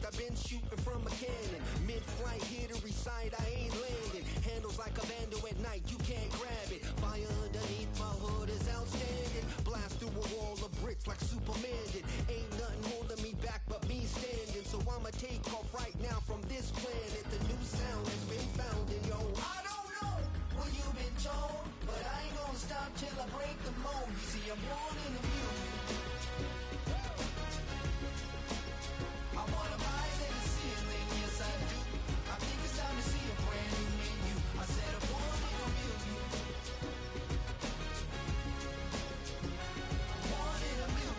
I've been shooting from a cannon. Mid-flight, here to recite, I ain't landing. Handles like a vandal at night, you can't grab it. Fire underneath my hood is outstanding. Blast through a wall of bricks like Superman did. Ain't nothing holding me back but me standing. So I'ma take off right now from this planet. The new sound has been found in yo. I don't know what you've been told, but I ain't gonna stop till I break the mold. You see, I'm born in the music. I wanna rise in the ceiling, yes I do. I think it's time to see a brand new menu. I said I'm born in a million. I'm born in a million.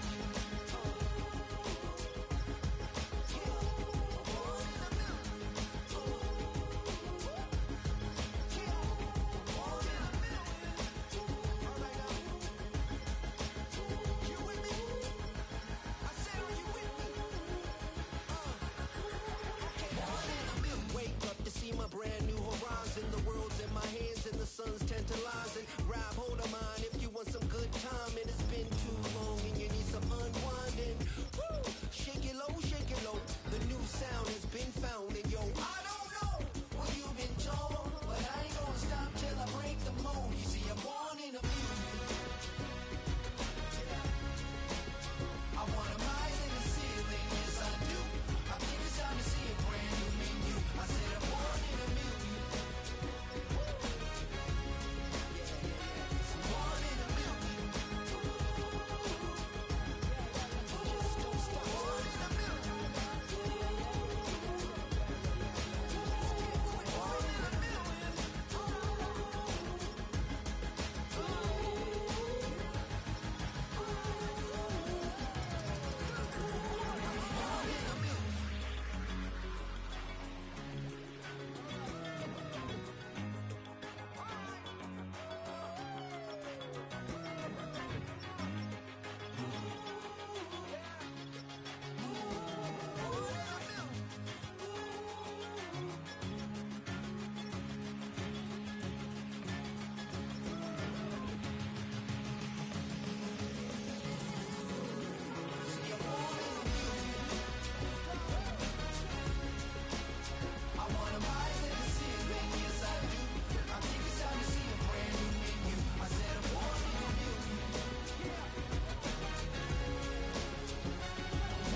My brand new horizon, the world's in my hands and the sun's tantalizing. Grab hold of mine if you want some good time, and it's been too long and you need some unwinding. Woo! Shake it low, shake it low. The new sound has been found, and yo, I don't know what you've been told, but I ain't gonna stop till I break the mold. You see, I'm born in a million. I wanna rise in the ceiling, yes I do. I think it's time to see a brand new menu. I said I'm born in a million. Born in a million. Born in a million.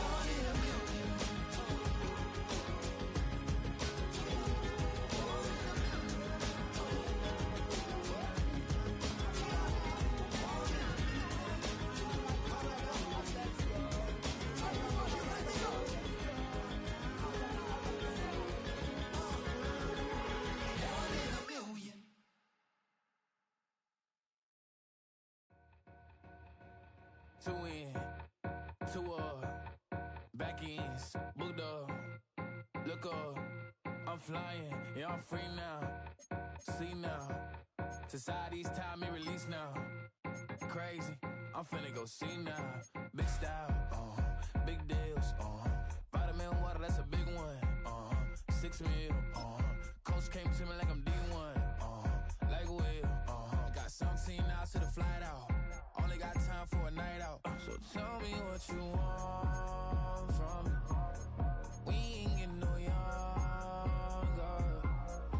Born in a million. Two in, two up, back ends, booked up, look up, I'm flying, yeah I'm free now, see now, society's time me release now, crazy, I'm finna go see now, big style, big deals, vitamin water, that's a big one, 6 mil, coach came to me like I'm D1, like Will, got 17 hours to the flight out, only got time for a night out. So tell me what you want from me. We ain't getting no younger.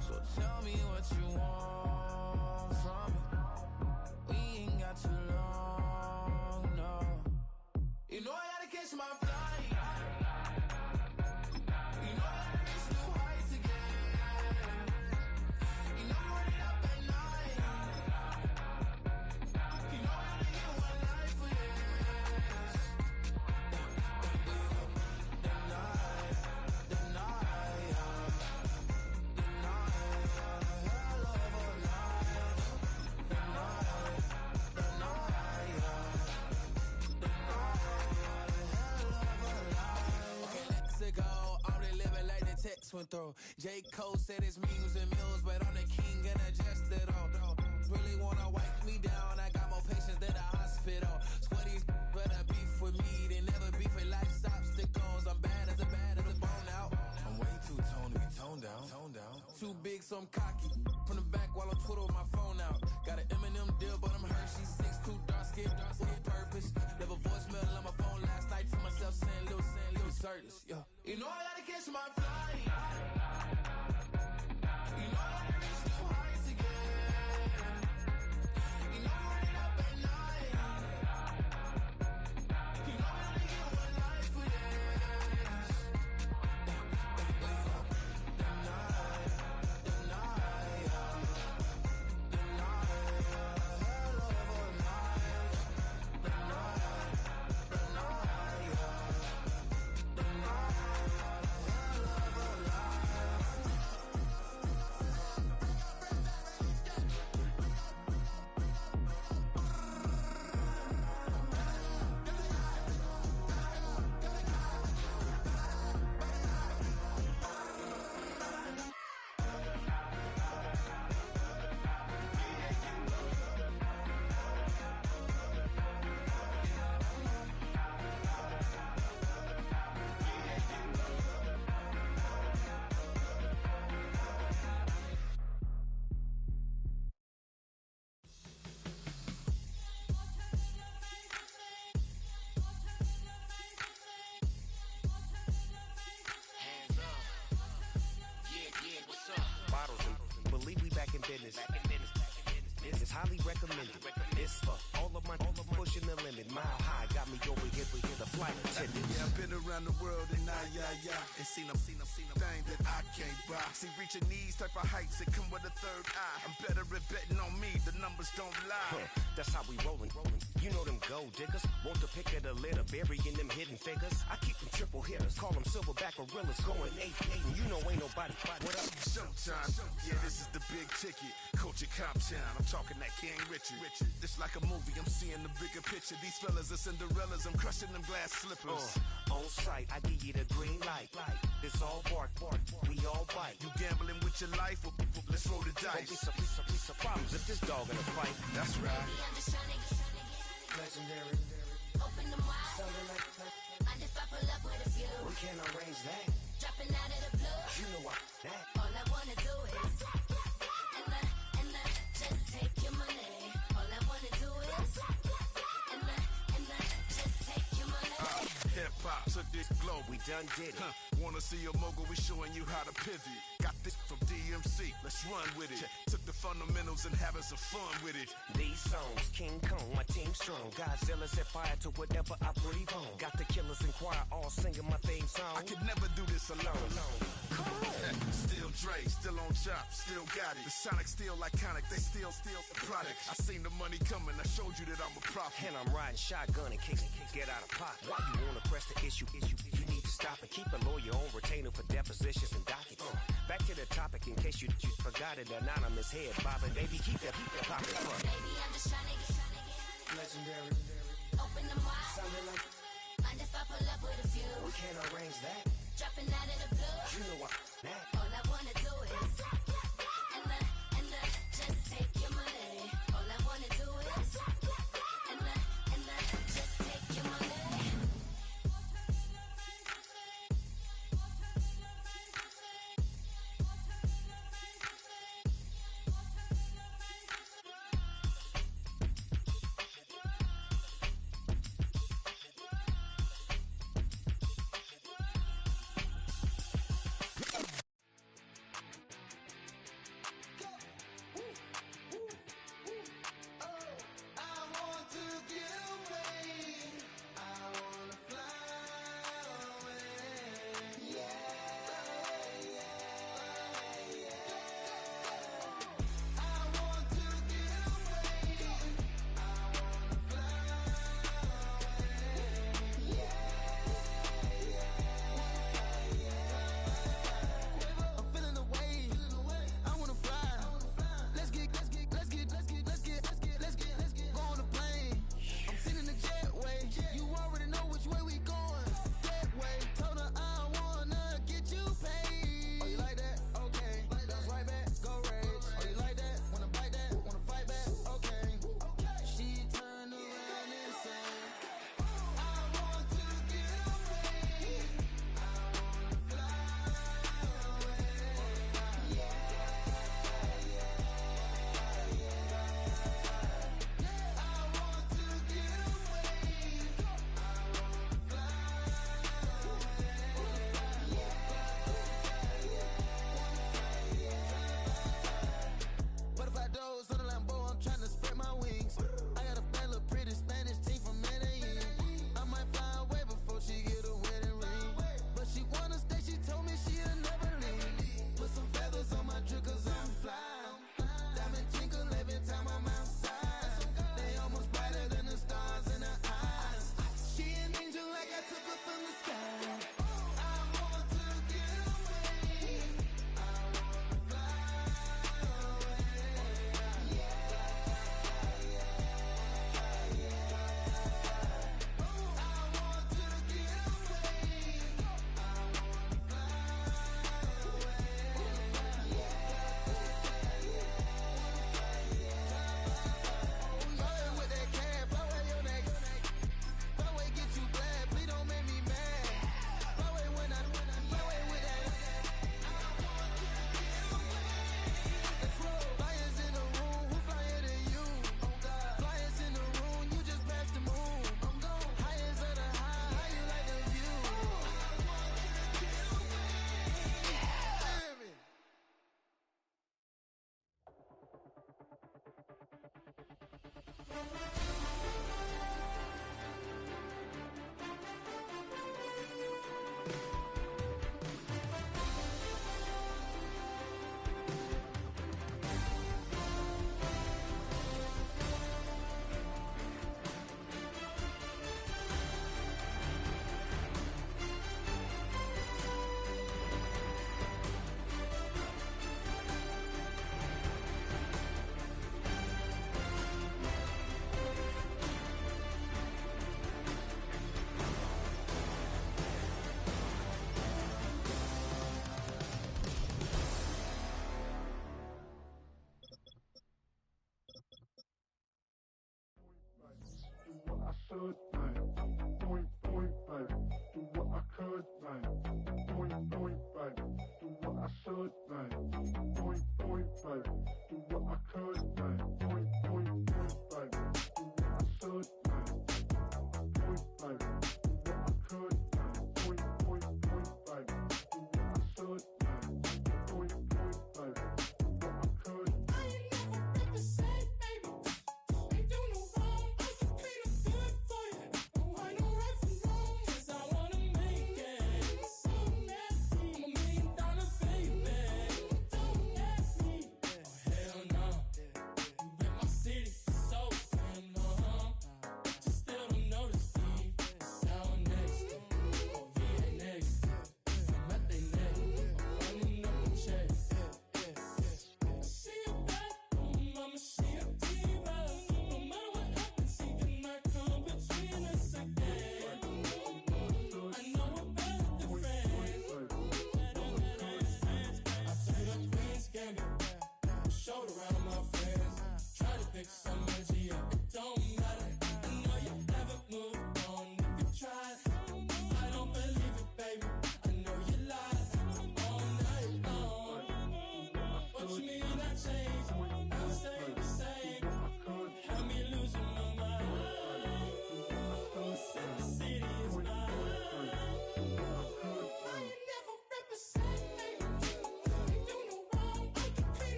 So tell me what you want from me. We ain't got too long, no. You know I gotta catch my flight. You know I gotta reach new heights again. You know I'm running up at night. You know I gotta get one life for this. Went through. J. Cole said it's memes and mills, but I'm the king and adjusted all. Really wanna wipe me down, I got more patience than a hospital. Sweaty better beef with me, they never beef with life's obstacles. I'm bad as a bone out. I'm way too toned to be toned down. Too big, so I'm cocky. from the back while I'm Twitter with my phone out. Got an Eminem deal, but I'm Hershey. 6'2", dark skin, with purpose. Never voicemail on my phone last night to myself saying little Curtis, yeah. You know I gotta catch my flight. You know I gotta reach new heights again. You know I'm running up at night. You know I only get one life for this. Business. It's highly recommended. It's for all of my pushing the limit. Mile high got me over here for the flight attendant. Yeah, I've been around the world and and seen them thing that I can't buy. See, reaching these type of heights, it come with a third eye. I'm better at betting on me, the numbers don't lie. That's how we rollin'. You know them gold diggers, want to pick at a litter, burying them hidden figures. I keep them triple hitters, call them silverback gorillas, going 8-8, and you know ain't nobody. What up? Sometimes, yeah, this is the big ticket. Culture Cop Town, I'm talking that King Richard. This like a movie, I'm seeing the bigger picture. These fellas are Cinderellas, I'm crushing them glass slippers. On sight, I give you the green light. It's all bark, we all bite. You gambling with your life, let's roll the dice. Don't be some problems if this dog in a fight. That's right. Baby, I'm just trying to get Legendary. Open them wide. Something like Mind if I pull up with a few? we can't arrange that. Dropping out of the blue. You know what? That. All I wanna do is and just take your money. All I wanna do is and just take your money. Hip hop took this globe, We done did it. Wanna see a mogul? We showing you how to pivot. Got this from DMC, let's run with it. Took the fundamentals and having some fun with it. These songs, King Kong, my team strong. Godzilla set fire to whatever I breathe on. Got the killers in choir all singing my theme song. I could never do this alone. Still Dre, still on top, still got it. The Sonic still iconic, they still the product. I seen the money coming, I showed you that I'm a prophet. And I'm riding shotgun in case get out of pocket. Why you wanna press the issue? You need to stop and keep a lawyer on retainer for depositions and dockets. Back to the topic in case you forgot it. Anonymous head bobbing, baby, keep that popping. Baby, I'm just trying to get Legendary. Open them wide. Something like Mind if I pull up with a few? we can't arrange that. Dropping out of the blue. You know what? That. All I wanna do is and just take your money. All I wanna do is and just take your money.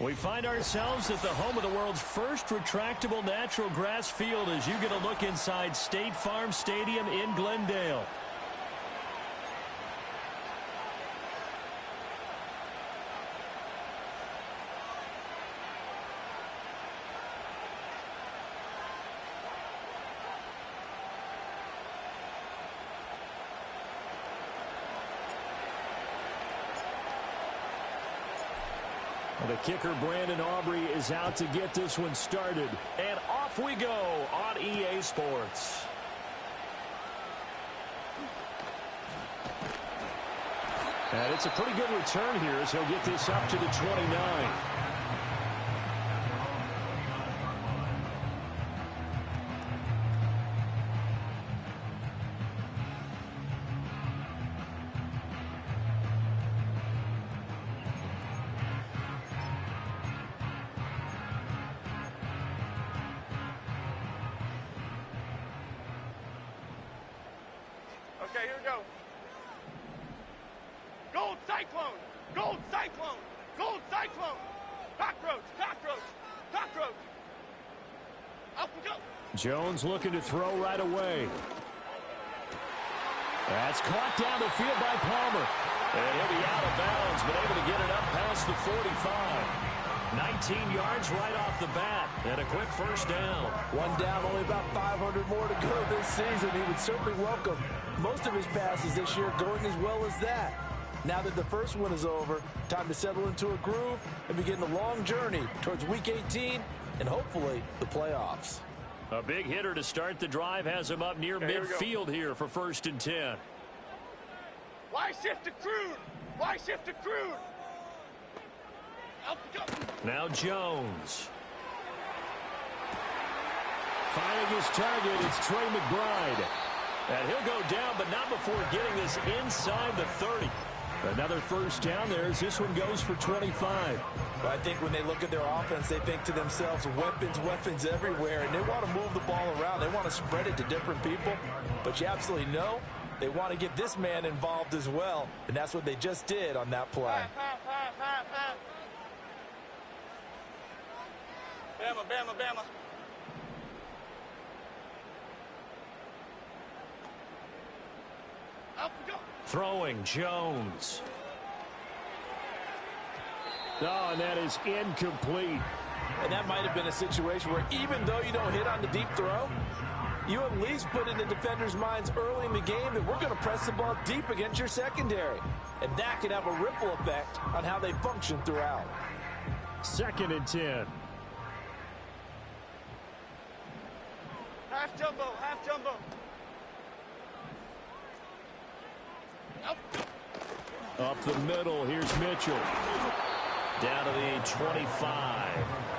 We find ourselves at the home of the world's first retractable natural grass field as you get a look inside State Farm Stadium in Glendale. The kicker, Brandon Aubrey, is out to get this one started. And off we go on EA Sports. And it's a pretty good return here as he'll get this up to the 29. Okay, here we go. Gold Cyclone! Gold Cyclone! Gold Cyclone! Cockroach! Cockroach! Cockroach! Up we go! Jones looking to throw right away. That's caught down the field by Palmer. And he'll be out of bounds, but able to get it up past the 45. 19 yards right off the bat, and a quick first down. One down, only about 500 more to go this season. He would certainly welcome most of his passes this year going as well as that. Now that the first one is over, time to settle into a groove and begin the long journey towards Week 18 and hopefully the playoffs. A big hitter to start the drive has him up near midfield here for 1st and 10. Why shift to Crude? Why shift to Crude? Now Jones. Finding his target, it's Trey McBride. And he'll go down, but not before getting this inside the 30. Another first down there as this one goes for 25. But I think when they look at their offense, they think to themselves, weapons everywhere, and they want to move the ball around. They want to spread it to different people. But you absolutely know they want to get this man involved as well, and that's what they just did on that play. Bama, Bama, Bama. Up we go. Throwing Jones. Oh, and that is incomplete. And that might have been a situation where even though you don't hit on the deep throw, you at least put in the defender's minds early in the game that we're going to press the ball deep against your secondary. And that can have a ripple effect on how they function throughout. 2nd and 10. Half jumbo, half jumbo. Up the middle, here's Mitchell. Down to the 25.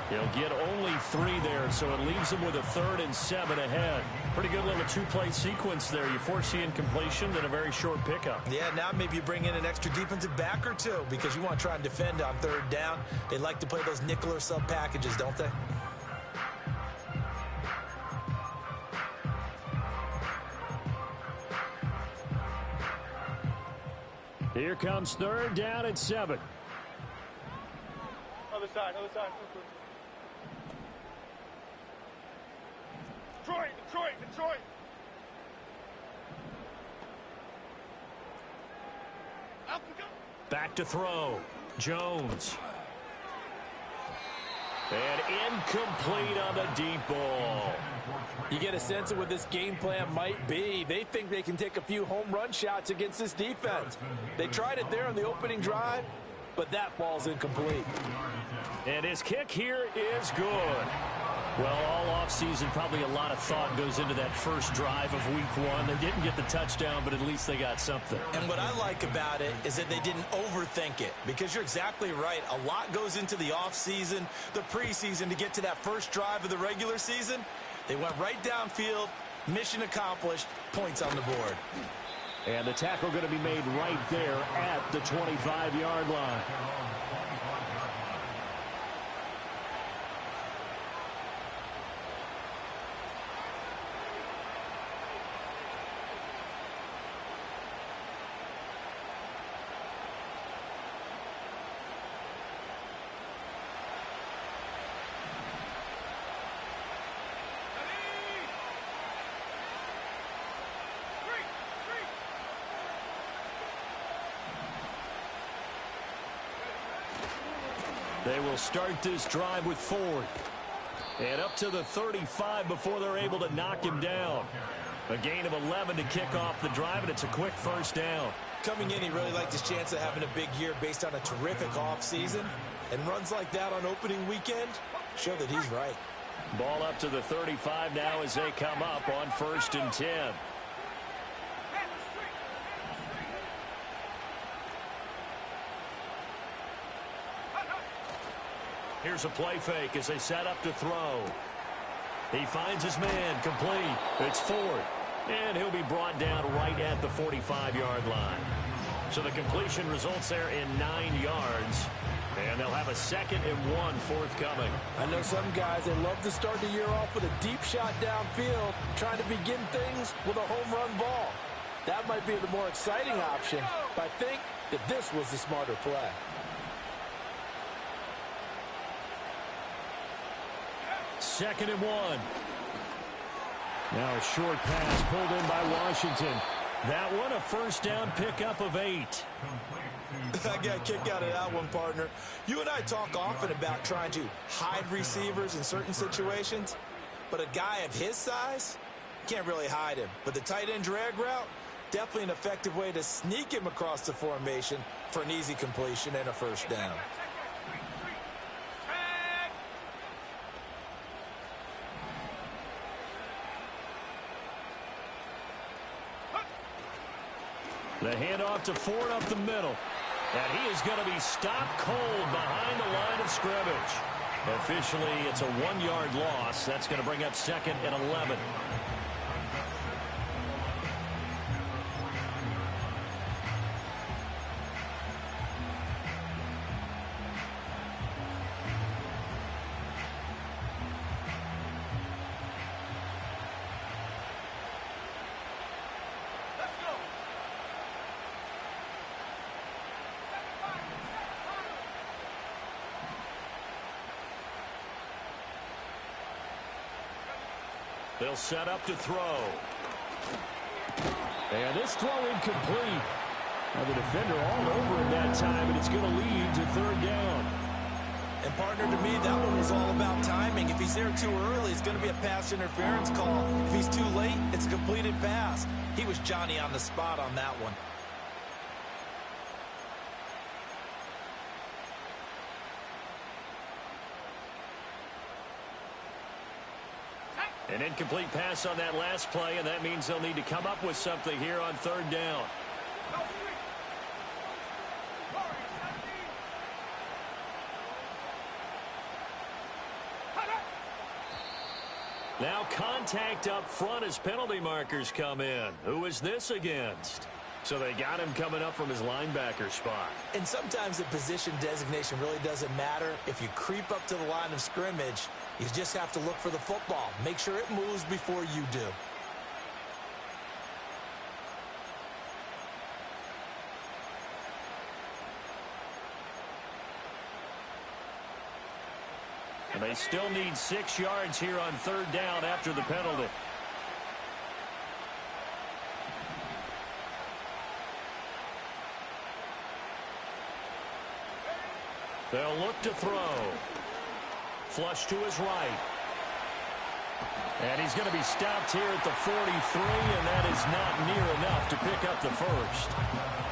He'll get only 3 there, so it leaves him with a 3rd and 7 ahead. Pretty good little 2-play sequence there. You force the incompletion, then a very short pickup. Yeah, now maybe you bring in an extra defensive back or two because you want to try and defend on 3rd down. They like to play those nickel or sub packages, don't they? Here comes 3rd down and 7. Other side, other side. Detroit, Detroit, Detroit. Up we go. Back to throw. Jones. And incomplete on the deep ball. You get a sense of what this game plan might be. They think they can take a few home run shots against this defense. They tried it there on the opening drive, but that ball's incomplete. And his kick here is good. Well, all offseason, probably a lot of thought goes into that first drive of week 1. They didn't get the touchdown, but at least they got something. And what I like about it is that they didn't overthink it, because you're exactly right. A lot goes into the offseason, the preseason to get to that first drive of the regular season. They went right downfield, mission accomplished, points on the board. And the tackle going to be made right there at the 25-yard line. They will start this drive with Ford. And up to the 35 before they're able to knock him down. A gain of 11 to kick off the drive, and it's a quick first down. Coming in, he really liked his chance of having a big year based on a terrific offseason. And runs like that on opening weekend show that he's right. Ball up to the 35 now as they come up on 1st and 10. Here's a play fake as they set up to throw. He finds his man, complete. It's Ford. And he'll be brought down right at the 45-yard line. So the completion results there in 9 yards. And they'll have a 2nd and 1 forthcoming. I know some guys, they love to start the year off with a deep shot downfield, trying to begin things with a home run ball. That might be the more exciting option, but I think that this was the smarter play. Second and 1. Now a short pass pulled in by Washington. That one a first down pickup of 8. I got a kick out of that one, partner. You and I talk often about trying to hide receivers in certain situations, but a guy of his size, can't really hide him. But the tight end drag route, definitely an effective way to sneak him across the formation for an easy completion and a first down. The handoff to Ford up the middle. And he is going to be stopped cold behind the line of scrimmage. Officially, it's a 1-yard loss. That's going to bring up 2nd and 11. They'll set up to throw. And this throw incomplete. Now the defender all over him that time, and it's going to lead to third down. And partner, to me, that one was all about timing. If he's there too early, it's going to be a pass interference call. If he's too late, it's a completed pass. He was Johnny on the spot on that one. An incomplete pass on that last play, and that means they'll need to come up with something here on third down. Now contact up front as penalty markers come in. Who is this against? So they got him coming up from his linebacker spot. And sometimes the position designation really doesn't matter. If you creep up to the line of scrimmage, you just have to look for the football. Make sure it moves before you do. And they still need 6 yards here on third down after the penalty. They'll look to throw. Flush to his right. And he's going to be stopped here at the 43, and that is not near enough to pick up the first.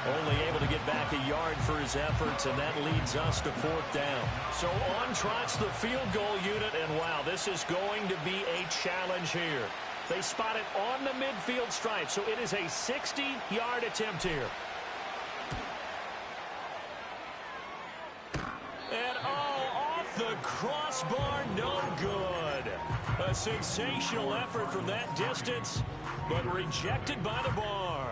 Only able to get back a yard for his efforts, and that leads us to fourth down. So on trots the field goal unit, and wow, this is going to be a challenge here. They spot it on the midfield stripe, so it is a 60-yard attempt here. And off the crossbar, no good. A sensational effort from that distance, but rejected by the bar.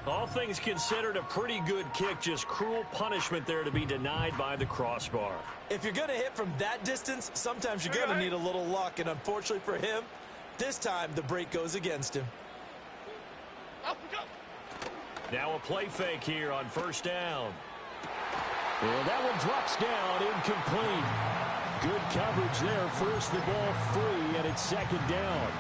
All things considered, a pretty good kick, just cruel punishment there to be denied by the crossbar. If you're going to hit from that distance, sometimes you're going to need a little luck, and unfortunately for him, this time the break goes against him. Now a play fake here on first down. And that one drops down, incomplete. Good coverage there, forced the ball free, and it's second down.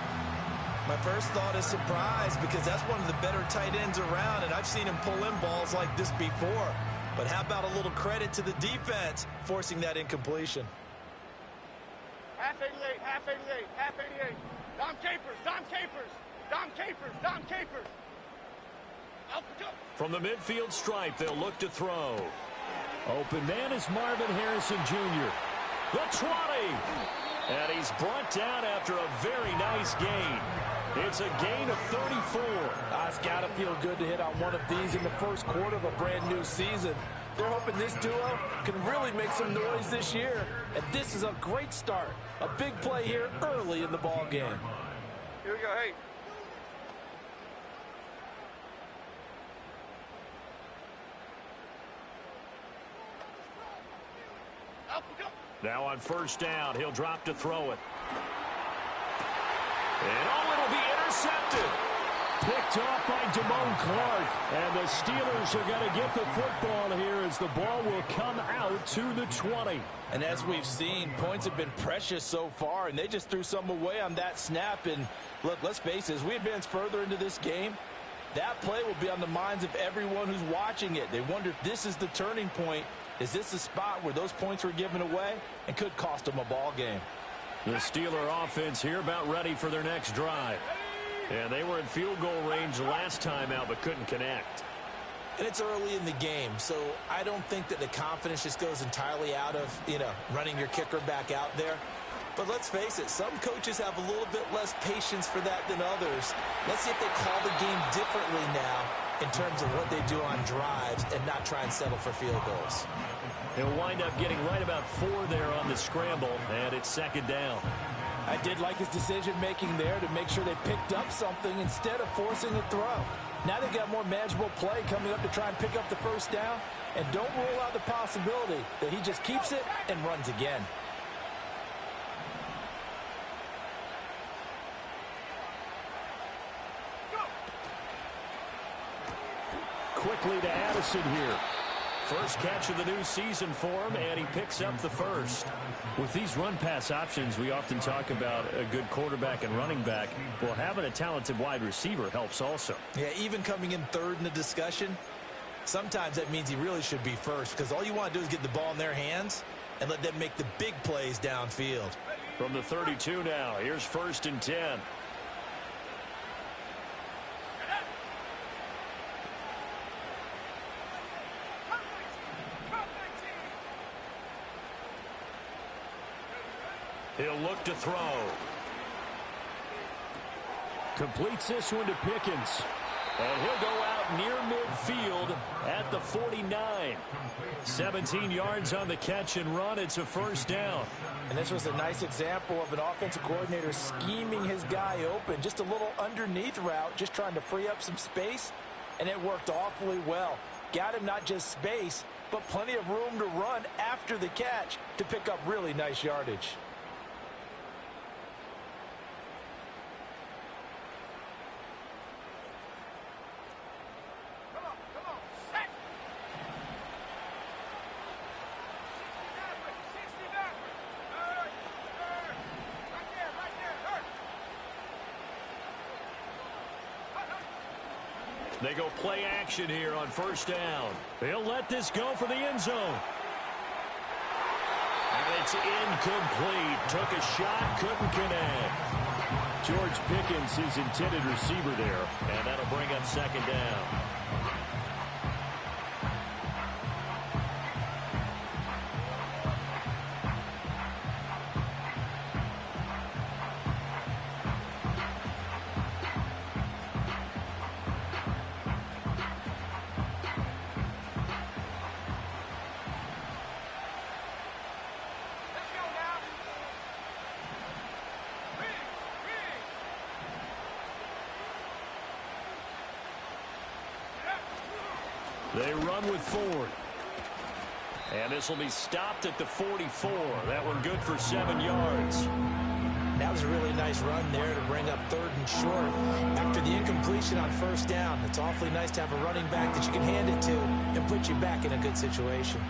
My first thought is surprise, because that's one of the better tight ends around, and I've seen him pull in balls like this before. But how about a little credit to the defense forcing that incompletion? Half 88, half 88, half 88. Dom Capers, Dom Capers, Dom Capers, Dom Capers. From the midfield stripe, they'll look to throw. Open man is Marvin Harrison Jr. The 20. And he's brought down after a very nice gain. It's a gain of 34. It's got to feel good to hit on one of these in the first quarter of a brand new season. They're hoping this duo can really make some noise this year. And this is a great start. A big play here early in the ball game. Here we go, hey. Now on first down, he'll drop to throw it. And it'll be intercepted. Picked off by Damone Clark. And the Steelers are going to get the football here as the ball will come out to the 20. And as we've seen, points have been precious so far, and they just threw some away on that snap. And look, let's face it, as we advance further into this game, that play will be on the minds of everyone who's watching it. They wonder if this is the turning point. Is this the spot where those points were given away and could cost them a ball game? The Steeler offense here about ready for their next drive. And they were in field goal range last time out but couldn't connect. And it's early in the game, so I don't think that the confidence just goes entirely out of, running your kicker back out there. But let's face it, some coaches have a little bit less patience for that than others. Let's see if they call the game differently now in terms of what they do on drives and not try and settle for field goals. He'll wind up getting right about 4 there on the scramble, and it's second down. I did like his decision-making there to make sure they picked up something instead of forcing a throw. Now they've got more manageable play coming up to try and pick up the first down, and don't rule out the possibility that he just keeps it and runs again. Quickly to Addison here. First catch of the new season for him, and he picks up the first. With these run-pass options, we often talk about a good quarterback and running back. Well, having a talented wide receiver helps also. Yeah, even coming in third in the discussion, sometimes that means he really should be first, because all you want to do is get the ball in their hands and let them make the big plays downfield. From the 32 now, here's 1st and 10. He'll look to throw. Completes this one to Pickens. And he'll go out near midfield at the 49. 17 yards on the catch and run. It's a first down. And this was a nice example of an offensive coordinator scheming his guy open. Just a little underneath route, just trying to free up some space, and it worked awfully well. Got him not just space, but plenty of room to run after the catch to pick up really nice yardage. They go play action here on 1st down. They'll let this go for the end zone. And it's incomplete. Took a shot, couldn't connect. George Pickens, his intended receiver there. And that'll bring up 2nd down. They run with Ford. And this will be stopped at the 44. That one good for 7 yards. That was a really nice run there to bring up 3rd and short. After the incompletion on 1st down, it's awfully nice to have a running back that you can hand it to and put you back in a good situation.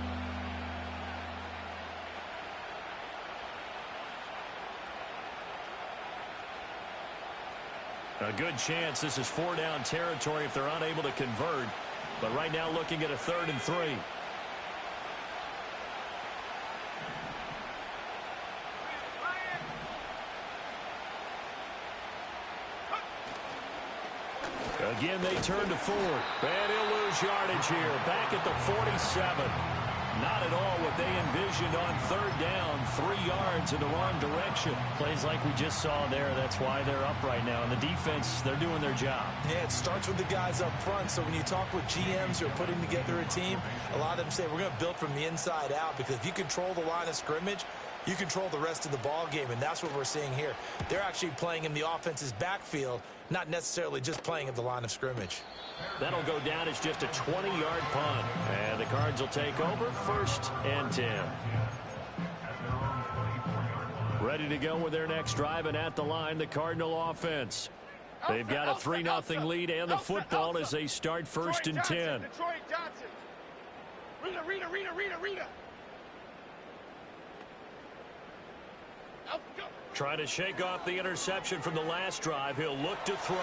A good chance this is 4-down territory if they're unable to convert. But right now looking at a 3rd and 3. Again, they turn to Ford. And he'll lose yardage here. Back at the 47. Not at all what they envisioned on 3rd down. 3 yards in the wrong direction. Plays like we just saw there. That's why they're up right now. And the defense, they're doing their job. Yeah, it starts with the guys up front. So when you talk with GMs who are putting together a team, a lot of them say we're going to build from the inside out, because if you control the line of scrimmage, you control the rest of the ball game, and that's what we're seeing here. They're actually playing in the offense's backfield, not necessarily just playing at the line of scrimmage. That'll go down as just a 20-yard punt. And the Cards will take over 1st and 10. Ready to go with their next drive, and at the line, the Cardinal offense. They've got a 3-0 lead and the football as they start 1st and 10. Detroit Johnson. Rita. Trying to shake off the interception from the last drive. He'll look to throw.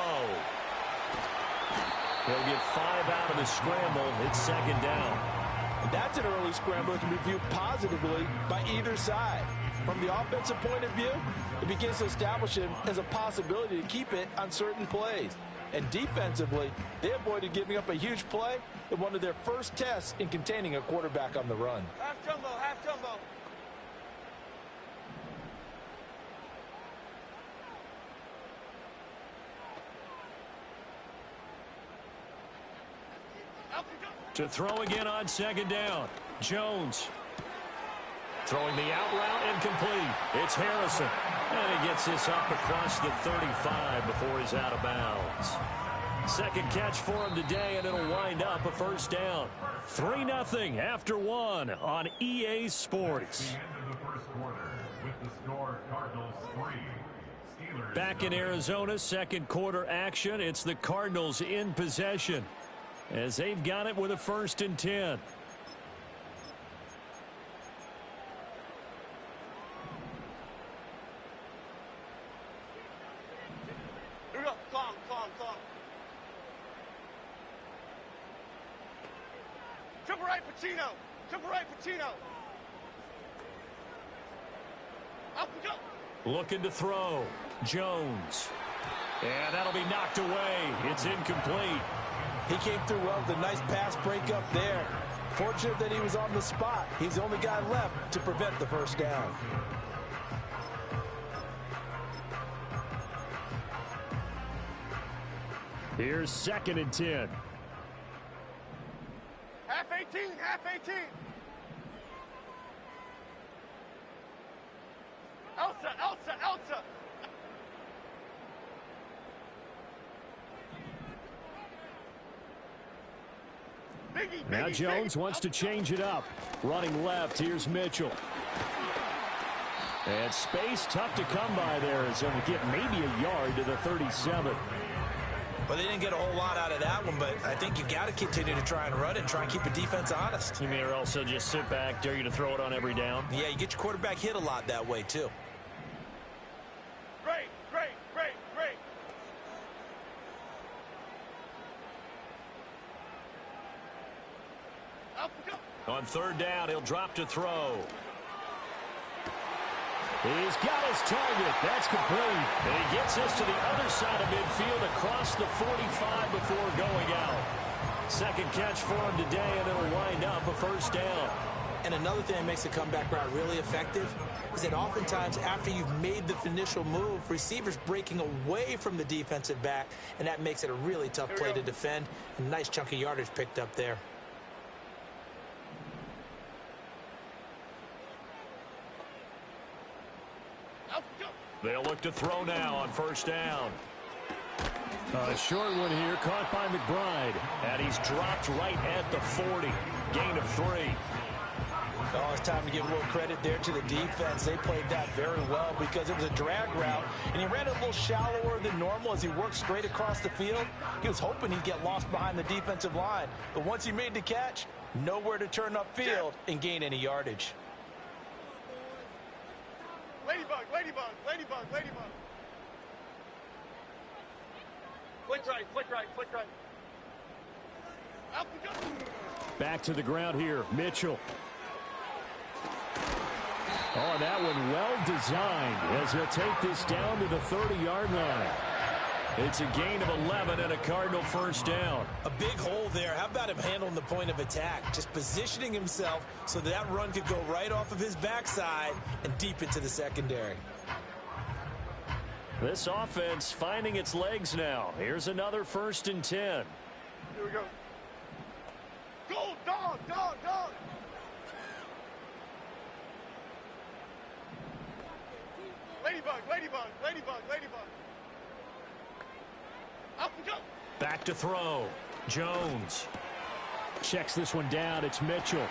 He'll get 5 out of the scramble. It's 2nd down. That's an early scramble that can be viewed positively by either side. From the offensive point of view, it begins to establish him as a possibility to keep it on certain plays. And defensively, they avoided giving up a huge play in one of their first tests in containing a quarterback on the run. Half jumbo. To throw again on 2nd down. Jones. Throwing the out route and complete. It's Harrison. And he gets this up across the 35 before he's out of bounds. 2nd catch for him today, and it'll wind up a 1st down. 3-0 after 1 on EA Sports. Back in Arizona, 2nd quarter action. It's the Cardinals in possession, as they've got it with a 1st and 10. calm, calm, calm. Triple right, Pacino. Triple right, Pacino. Up and go. Looking to throw. Jones. And that'll be knocked away. It's incomplete. He came through well with a nice pass breakup there. Fortunate that he was on the spot. He's the only guy left to prevent the first down. Here's 2nd and 10. Half 18, half 18. Elsa, Elsa, Elsa. Biggie, Now Biggie, Jones Biggie. wants to change it up. Running left, here's Mitchell. And space tough to come by there as they'll get maybe a yard to the 37. Well, they didn't get a whole lot out of that one, but I think you got to continue to try and run it and try and keep the defense honest. You may also just sit back, dare you to throw it on every down. Yeah, you get your quarterback hit a lot that way, too. Great, great, great, great. Up and go. On 3rd down, he'll drop to throw. He's got his target. That's complete. And he gets us to the other side of midfield across the 45 before going out. 2nd catch for him today, and it'll wind up a first down. And another thing that makes the comeback route really effective is that oftentimes after you've made the initial move, receivers breaking away from the defensive back, and that makes it a really tough play to defend. A nice chunk of yardage picked up there. Up and go. They'll look to throw now on 1st down. A short one here, caught by McBride. And he's dropped right at the 40. Gain of 3. Oh, it's time to give a little credit there to the defense. They played that very well because it was a drag route, and he ran it a little shallower than normal as he worked straight across the field. He was hoping he'd get lost behind the defensive line, but once he made the catch, nowhere to turn upfield and gain any yardage. Ladybug, ladybug, ladybug, ladybug. Flick right, flick right, flick right. Up and go. Back to the ground here, Mitchell. Oh, that one well designed as he'll take this down to the 30-yard line. It's a gain of 11 and a Cardinal first down. A big hole there. How about him handling the point of attack? Just positioning himself so that run could go right off of his backside and deep into the secondary. This offense finding its legs now. Here's another 1st and 10. Here we go. Go, dog, dog, dog. Ladybug, ladybug, ladybug, ladybug. Up and go. Back to throw. Jones. Checks this one down. It's Mitchell.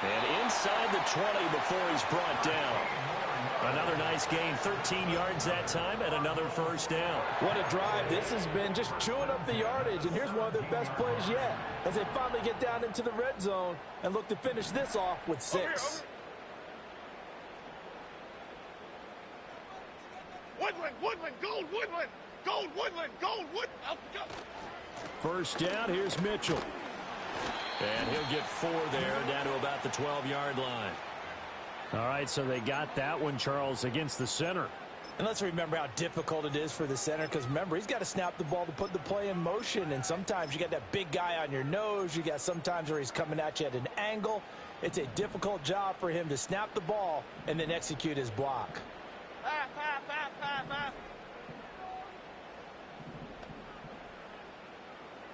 And inside the 20 before he's brought down. Another nice gain, 13 yards that time, and another first down. What a drive. This has been just chewing up the yardage, and here's one of their best plays yet as they finally get down into the red zone and look to finish this off with 6. Woodland, Woodland, Gold, Woodland, Gold, Woodland, Gold, Wood. Up and go. First down, here's Mitchell. And he'll get 4 there, down to about the 12-yard line. All right, so they got that one, Charles, against the center. And let's remember how difficult it is for the center because, remember, he's got to snap the ball to put the play in motion. And sometimes you got that big guy on your nose. You got sometimes where he's coming at you at an angle. It's a difficult job for him to snap the ball and then execute his block. Half, half, half, half, half.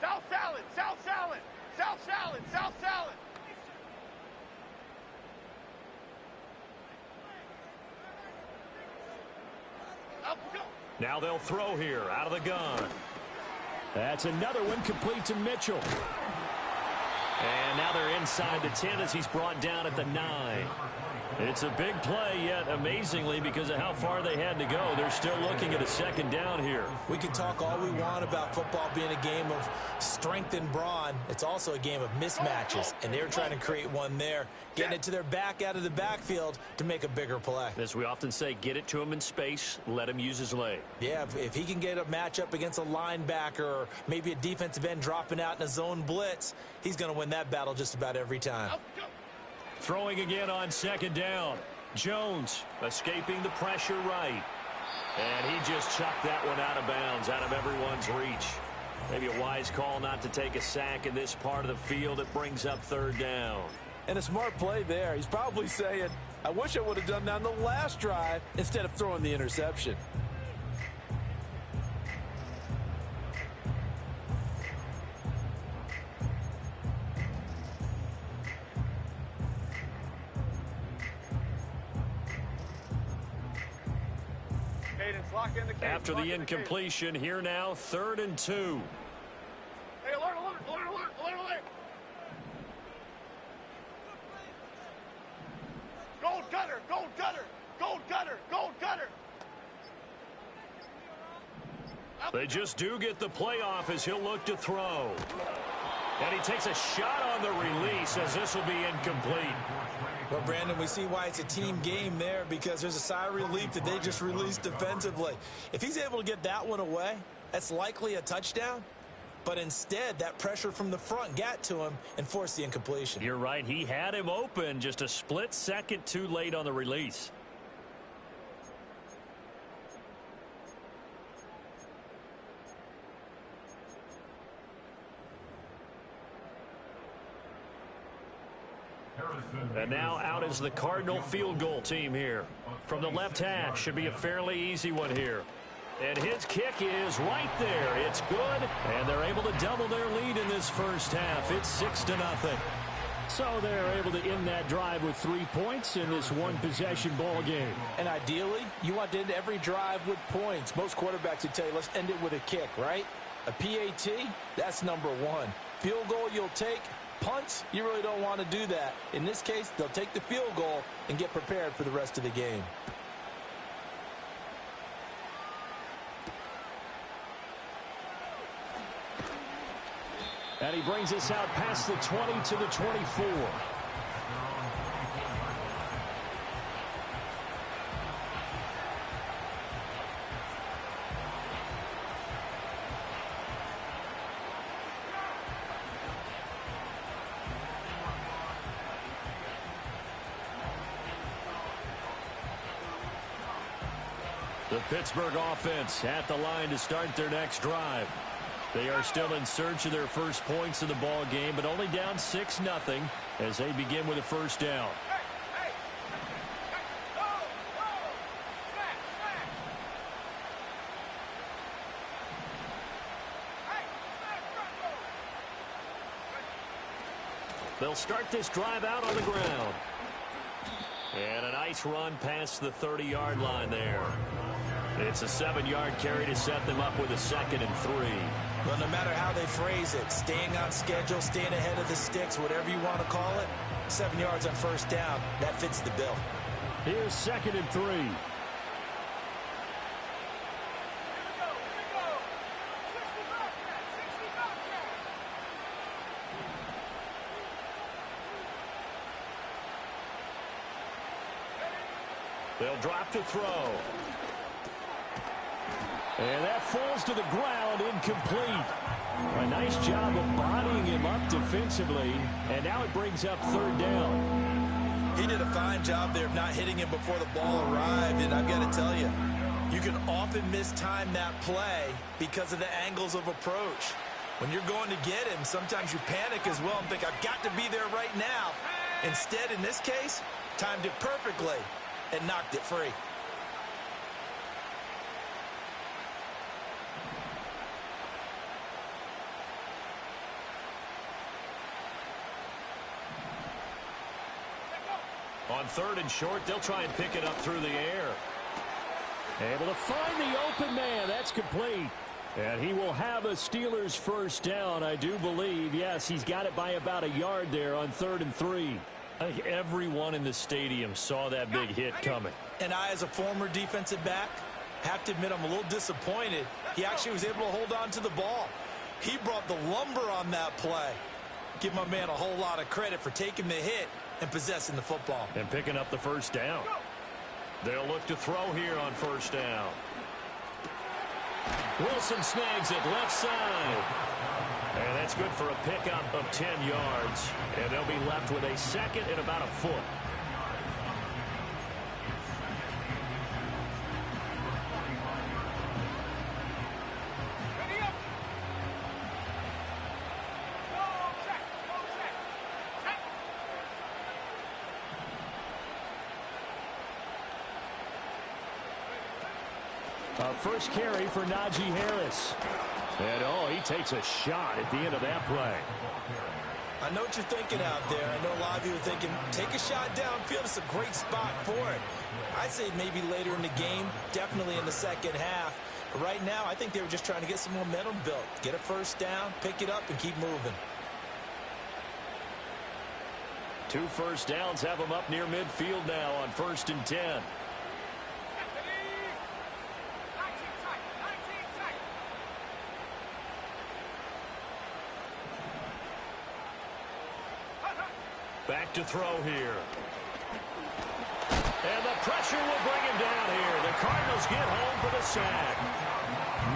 South salad, South salad, South salad, South salad. Up and go. Now they'll throw here out of the gun. That's another one complete to Mitchell. And now they're inside the 10 as he's brought down at the 9. It's a big play, yet amazingly, because of how far they had to go, they're still looking at a second down here. We can talk all we want about football being a game of strength and brawn. It's also a game of mismatches, and they're trying to create one there, getting it to their back out of the backfield to make a bigger play. As we often say, get it to him in space, let him use his leg. Yeah, if he can get a matchup against a linebacker or maybe a defensive end dropping out in a zone blitz, he's going to win that battle just about every time. Throwing again on second down. Jones escaping the pressure right. And he just chucked that one out of bounds, out of everyone's reach. Maybe a wise call not to take a sack in this part of the field. It brings up third down. And a smart play there. He's probably saying, I wish I would have done that on the last drive instead of throwing the interception. After the incompletion, here now, 3rd and 2. Hey, alert, alert, alert, alert, alert, alert. Gold gutter, gold gutter, gold gutter, gold gutter. They just do get the playoff as he'll look to throw. And he takes a shot on the release as this will be incomplete. Well, Brandon, we see why it's a team game there because there's a sigh of relief that they just released defensively. If he's able to get that one away, that's likely a touchdown. But instead, that pressure from the front got to him and forced the incompletion. You're right. He had him open, just a split second too late on the release. And now out is the Cardinal field goal team here. From the left hash, should be a fairly easy one here. And his kick is right there. It's good, and they're able to double their lead in this first half. It's 6-0. So they're able to end that drive with 3 points in this one-possession ball game. And ideally, you want to end every drive with points. Most quarterbacks would tell you, let's end it with a kick, right? A PAT, that's number one. Field goal you'll take. Punts, you really don't want to do that. In this case, they'll take the field goal and get prepared for the rest of the game. And he brings us out past the 20 to the 24. The Pittsburgh offense at the line to start their next drive. They are still in search of their first points in the ball game, but only down 6-0 as they begin with a first down. They'll start this drive out on the ground. And a nice run past the 30-yard line there. It's a 7-yard carry to set them up with a 2nd and 3. Well, no matter how they phrase it, staying on schedule, staying ahead of the sticks, whatever you want to call it, 7 yards on first down, that fits the bill. Here's 2nd and 3. They'll drop to throw. And that falls to the ground, incomplete. A nice job of bodying him up defensively, and now it brings up 3rd down. He did a fine job there of not hitting him before the ball arrived, and I've got to tell you, you can often mistime that play because of the angles of approach. When you're going to get him, sometimes you panic as well and think, I've got to be there right now. Instead, in this case, timed it perfectly and knocked it free. On 3rd and short, they'll try and pick it up through the air. Able to find the open man. That's complete. And he will have a Steelers first down, I do believe. Yes, he's got it by about a yard there on 3rd and 3. I think everyone in the stadium saw that big hit coming. And I, as a former defensive back, have to admit I'm a little disappointed. He actually was able to hold on to the ball. He brought the lumber on that play. Give my man a whole lot of credit for taking the hit and possessing the football. And picking up the first down. They'll look to throw here on first down. Wilson snags it left side. And that's good for a pickup of 10 yards. And they'll be left with a second and about a foot. First carry for Najee Harris. And, oh, he takes a shot at the end of that play. I know what you're thinking out there. I know a lot of you are thinking, take a shot downfield. It's a great spot for it. I'd say maybe later in the game, definitely in the second half. But right now, I think they were just trying to get some momentum built. Get a first down, pick it up, and keep moving. 2 first downs have them up near midfield now on 1st and 10. Back to throw here. And the pressure will bring him down here. The Cardinals get home for the sack.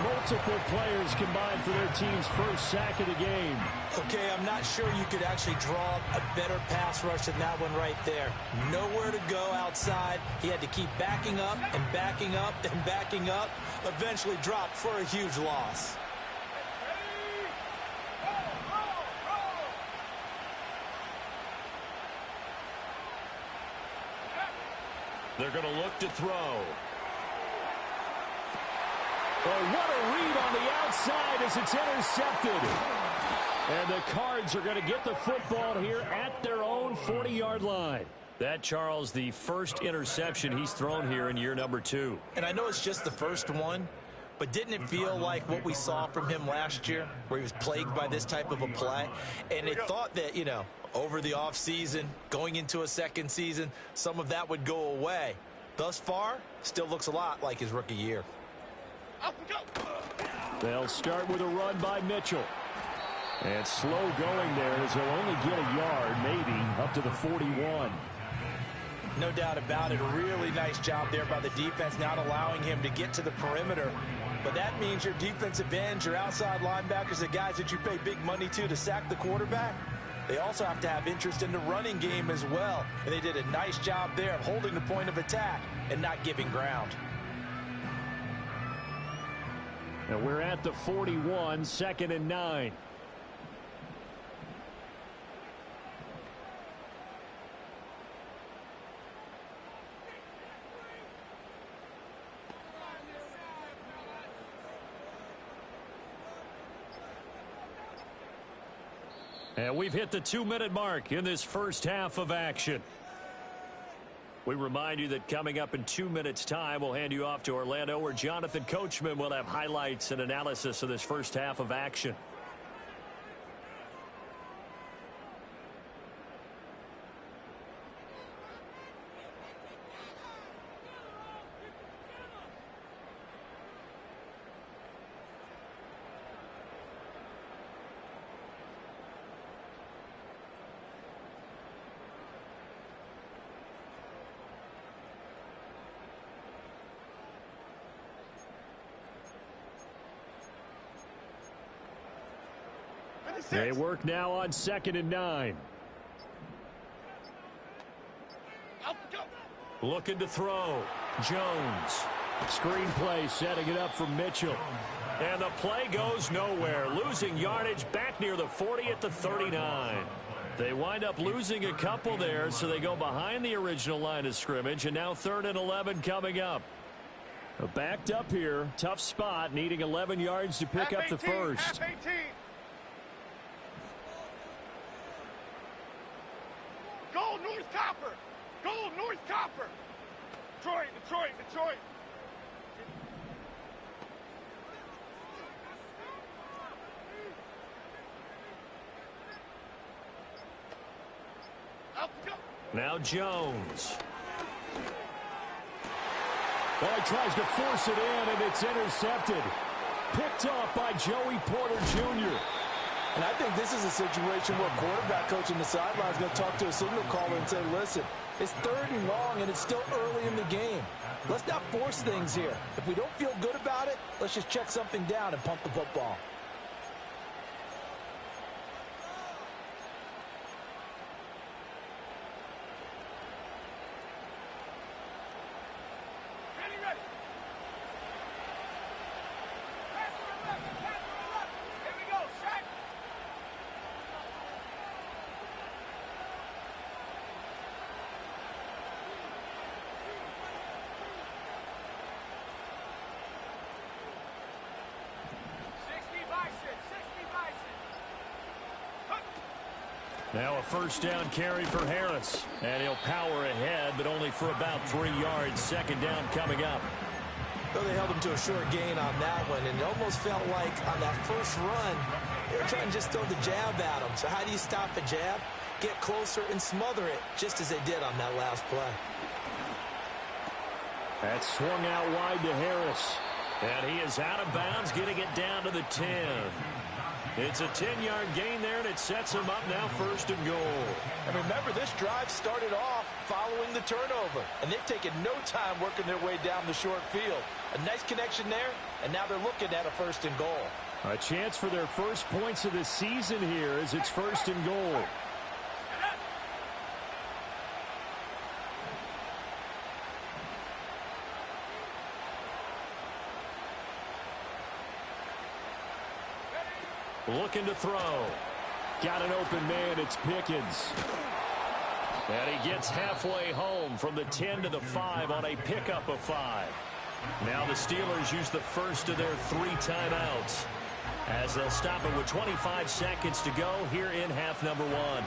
Multiple players combined for their team's first sack of the game. Okay, I'm not sure you could actually draw a better pass rush than that one right there. Nowhere to go outside. He had to keep backing up and backing up and backing up. Eventually dropped for a huge loss. They're going to look to throw. Oh, what a read on the outside as it's intercepted. And the Cards are going to get the football here at their own 40-yard line. That, Charles, the first interception he's thrown here in year number 2. And I know it's just the first one, but didn't it feel like what we saw from him last year, where he was plagued by this type of a play? And they thought that, you know, over the offseason, going into a second season, some of that would go away. Thus far, still looks a lot like his rookie year. They'll start with a run by Mitchell. And slow going there as they'll only get a yard, maybe, up to the 41. No doubt about it. A really nice job there by the defense, not allowing him to get to the perimeter. But that means your defensive ends, your outside linebackers, the guys that you pay big money to sack the quarterback, they also have to have interest in the running game as well. And they did a nice job there of holding the point of attack and not giving ground. And we're at the 41, 2nd and 9. And we've hit the 2-minute mark in this first half of action. We remind you that coming up in 2 minutes' time, we'll hand you off to Orlando, where Jonathan Coachman will have highlights and analysis of this first half of action. They work now on 2nd and 9. Looking to throw. Jones. Screen play setting it up for Mitchell. And the play goes nowhere. Losing yardage back near the 40 at the 39. They wind up losing a couple there, so they go behind the original line of scrimmage, and now 3rd and 11 coming up. Backed up here. Tough spot, needing 11 yards to pick up the first. Half 18. Go North Copper! Go North Copper! Detroit, Detroit, Detroit! Up, go! Now Jones. Well, he tries to force it in, and it's intercepted. Picked off by Joey Porter Jr. And I think this is a situation where quarterback coach in the sideline is going to talk to a signal caller and say, listen, it's 3rd and long, and it's still early in the game. Let's not force things here. If we don't feel good about it, let's just check something down and pump the football. Now a first down carry for Harris. And he'll power ahead, but only for about 3 yards. Second down coming up. Though they held him to a short gain on that one, and it almost felt like on that first run, they were trying to just throw the jab at him. So how do you stop a jab? Get closer and smother it, just as they did on that last play. That swung out wide to Harris. And he is out of bounds, getting it down to the 10. It's a 10-yard gain there, and it sets him up now 1st and goal. And remember, this drive started off following the turnover, and they've taken no time working their way down the short field. A nice connection there, and now they're looking at a 1st and goal. A chance for their first points of the season here as it's 1st and goal. Looking to throw. Got an open man. It's Pickens. And he gets halfway home from the 10 to the 5 on a pickup of 5. Now the Steelers use the first of their 3 timeouts as they'll stop it with 25 seconds to go here in half number 1.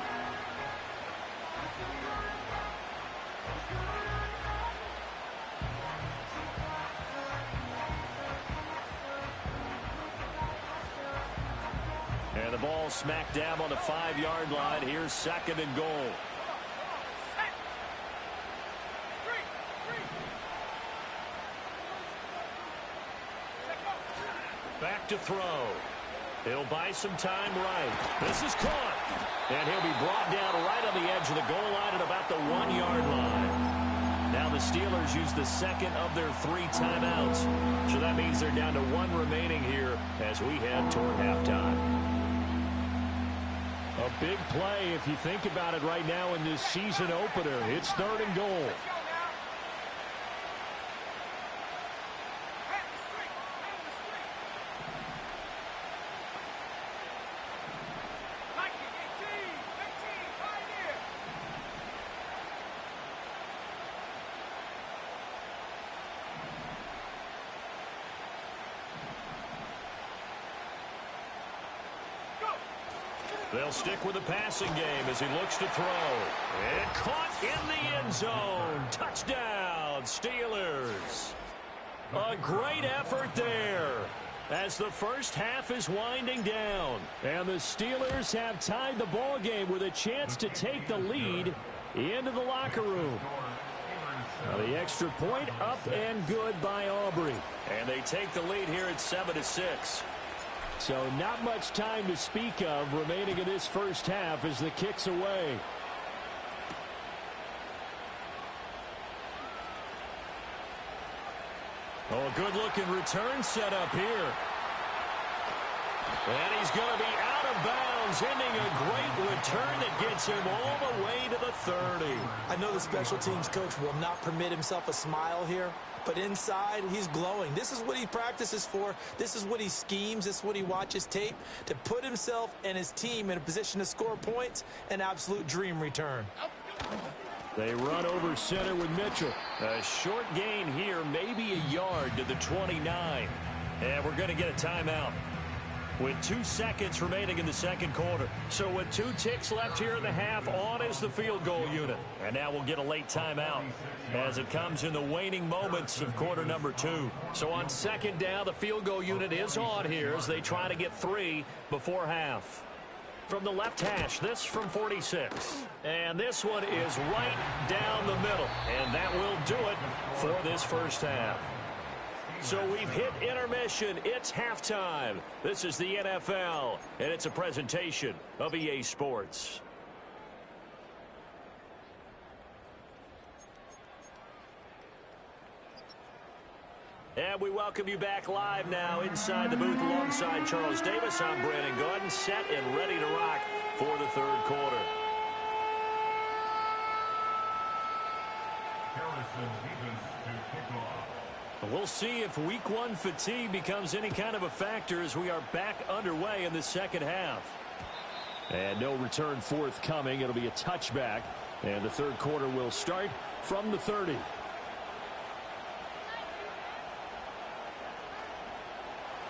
And the ball smack dab on the 5-yard line. Here's 2nd and goal. Back to throw. He'll buy some time right. This is caught. And he'll be brought down right on the edge of the goal line at about the 1-yard line. Now the Steelers use the second of their 3 timeouts. So that means they're down to 1 remaining here as we head toward halftime. A big play if you think about it right now in this season opener. It's 3rd and goal. They'll stick with the passing game as he looks to throw. And caught in the end zone. Touchdown, Steelers. A great effort there as the first half is winding down. And the Steelers have tied the ball game with a chance to take the lead into the locker room. Now the extra point up and good by Aubrey. And they take the lead here at 7-6. So not much time to speak of remaining in this first half as the kick's away. Oh, a good-looking return set up here. And he's going to be out of bounds, ending a great return that gets him all the way to the 30. I know the special teams coach will not permit himself a smile here, but inside, he's glowing. This is what he practices for. This is what he schemes. This is what he watches tape to put himself and his team in a position to score points. An absolute dream return. They run over center with Mitchell. A short gain here, maybe a yard to the 29. And we're going to get a timeout with 2 seconds remaining in the second quarter. So with 2 ticks left here in the half, on is the field goal unit. And now we'll get a late timeout as it comes in the waning moments of quarter number 2. So on second down, the field goal unit is on here as they try to get 3 before half. From the left hash, this from 46. And this one is right down the middle. And that will do it for this first half. So we've hit intermission. It's halftime. This is the NFL, and it's a presentation of EA Sports. And we welcome you back live now inside the booth alongside Charles Davis. I'm Brandon Gordon, set and ready to rock for the third quarter. We'll see if week one fatigue becomes any kind of a factor as we are back underway in the second half. And no return forthcoming. It'll be a touchback. And the third quarter will start from the 30.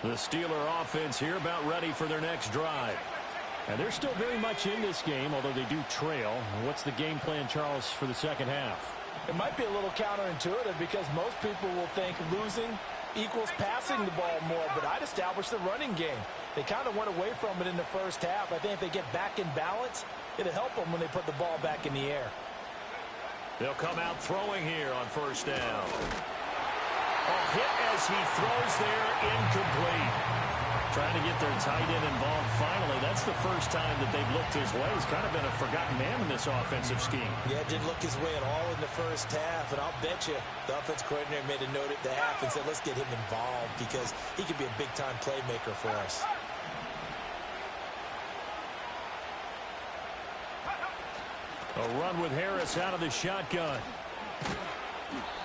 The Steeler offense here about ready for their next drive. And they're still very much in this game, although they do trail. What's the game plan, Charles, for the second half? It might be a little counterintuitive because most people will think losing equals passing the ball more, but I'd establish the running game. They kind of went away from it in the first half. I think if they get back in balance, it'll help them when they put the ball back in the air. They'll come out throwing here on first down. Hit as he throws there, incomplete. Trying to get their tight end involved finally. That's the first time that they've looked his way. He's kind of been a forgotten man in this offensive scheme. Yeah, didn't look his way at all in the first half. And I'll bet you the offense coordinator made a note at the half and said, let's get him involved because he could be a big-time playmaker for us. A run with Harris out of the shotgun.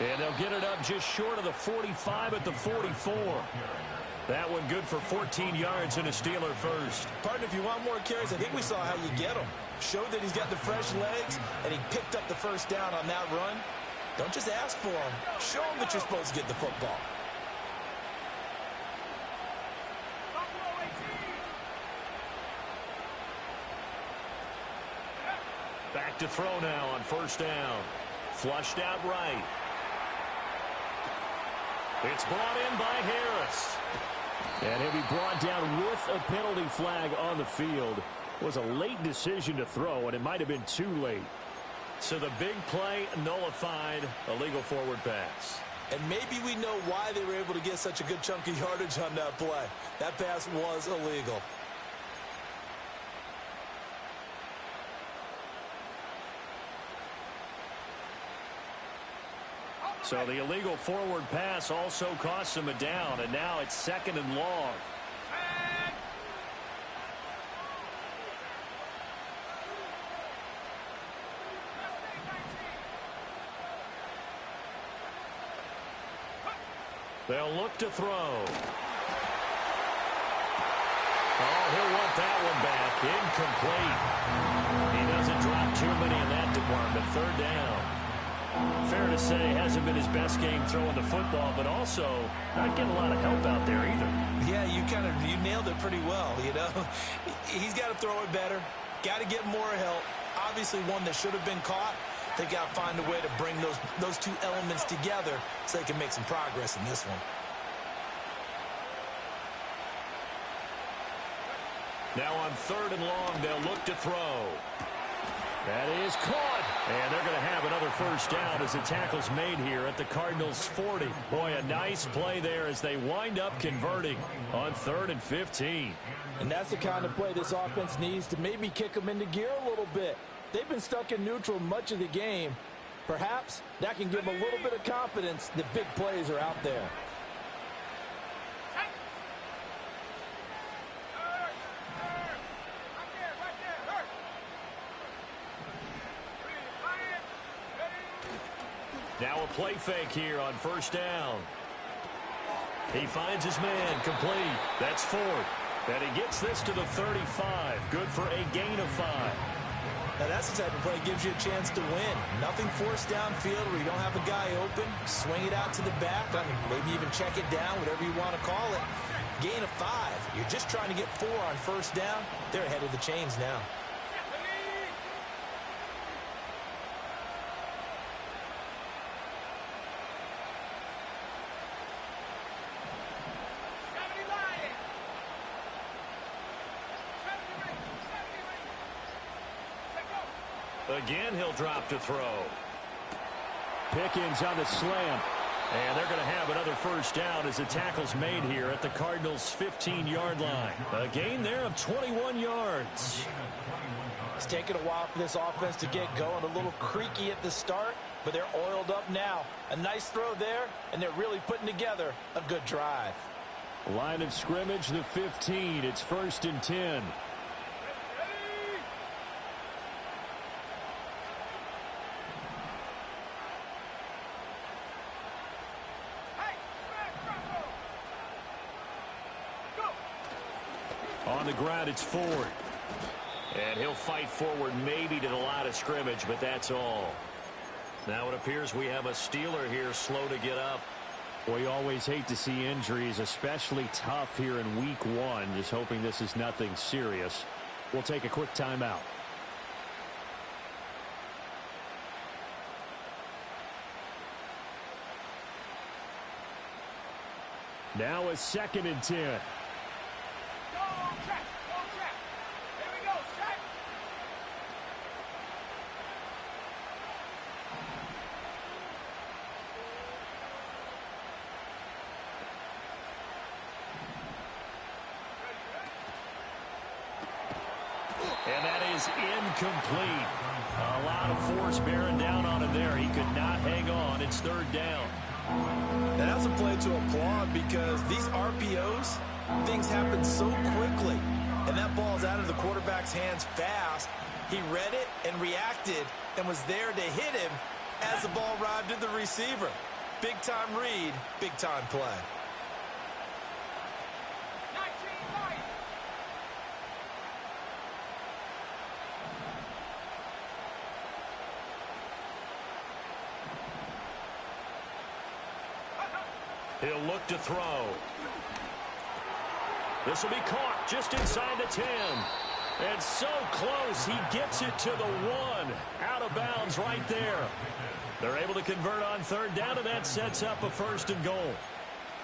And they'll get it up just short of the 45 at the 44. That one good for 14 yards and a Steeler first. Partner, if you want more carries, I think we saw how you get them. Showed that he's got the fresh legs, and he picked up the first down on that run. Don't just ask for him. Show him that you're supposed to get the football. Back to throw now on first down. Flushed out right. It's brought in by Harris. And he'll be brought down with a penalty flag on the field. It was a late decision to throw, and it might have been too late. So the big play nullified, a legal forward pass. And maybe we know why they were able to get such a good chunk of yardage on that play. That pass was illegal. So the illegal forward pass also costs him a down, and now it's second and long. They'll look to throw. Oh, he'll want that one back. Incomplete. He doesn't drop too many in that department. Third down. Fair to say, hasn't been his best game throwing the football, but also not getting a lot of help out there either. Yeah, you nailed it pretty well, you know. He's got to throw it better. Got to get more help. Obviously one that should have been caught. They got to find a way to bring those two elements together so they can make some progress in this one. Now on third and long, they'll look to throw. That is caught. And they're going to have another first down as the tackle's made here at the Cardinals' 40. Boy, a nice play there as they wind up converting on 3rd and 15. And that's the kind of play this offense needs to maybe kick them into gear a little bit. They've been stuck in neutral much of the game. Perhaps that can give them a little bit of confidence that big plays are out there. Now a play fake here on first down. He finds his man complete. That's Ford. And he gets this to the 35. Good for a gain of 5. Now that's the type of play that gives you a chance to win. Nothing forced downfield where you don't have a guy open. Swing it out to the back. I mean, maybe even check it down, whatever you want to call it. Gain of 5. You're just trying to get 4 on first down. They're ahead of the chains now. Again, he'll drop to throw. Pickens on the slam. And they're going to have another first down as the tackle's made here at the Cardinals' 15-yard line. A gain there of 21 yards. It's taken a while for this offense to get going. A little creaky at the start, but they're oiled up now. A nice throw there, and they're really putting together a good drive. Line of scrimmage, the 15. It's 1st and 10. On the ground, it's Ford. And he'll fight forward maybe to the line of scrimmage, but that's all. Now it appears we have a Steeler here slow to get up. We always hate to see injuries, especially tough here in week 1. Just hoping this is nothing serious. We'll take a quick timeout. Now a 2nd and 10. And that is incomplete. A lot of force bearing down on him there. He could not hang on. It's 3rd down. And that's a play to applaud because these RPOs, things happen so quickly. And that ball's out of the quarterback's hands fast. He read it and reacted and was there to hit him as the ball arrived at the receiver. Big-time read, big-time play. He'll look to throw. This will be caught just inside the 10. And so close, he gets it to the 1. Out of bounds right there. They're able to convert on 3rd down, and that sets up a 1st and goal.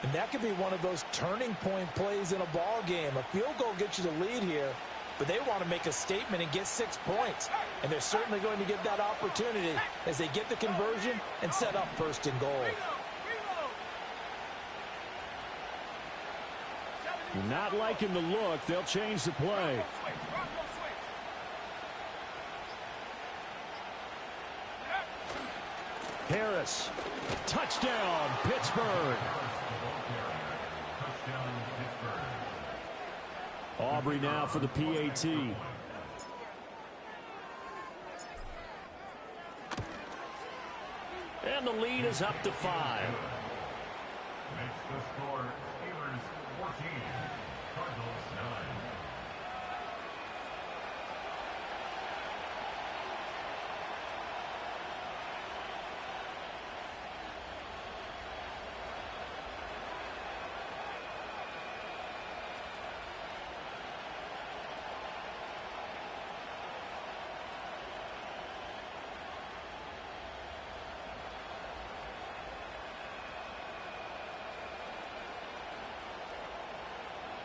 And that could be one of those turning point plays in a ball game. A field goal gets you the lead here, but they want to make a statement and get 6 points. And they're certainly going to get that opportunity as they get the conversion and set up 1st and goal. Not liking the look. They'll change the play. Harris. Touchdown, Pittsburgh. Aubrey now for the PAT. And the lead is up to 5. Makes the score Steelers 14, Cardinals 9.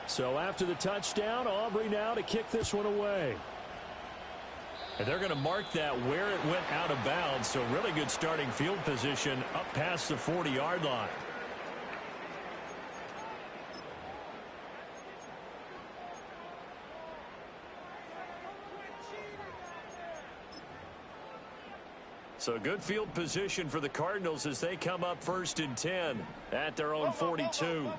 So after the touchdown, Aubrey now to kick this one away. And they're going to mark that where it went out of bounds. So really good starting field position up past the 40-yard line. So good field position for the Cardinals as they come up 1st and 10 at their own 42.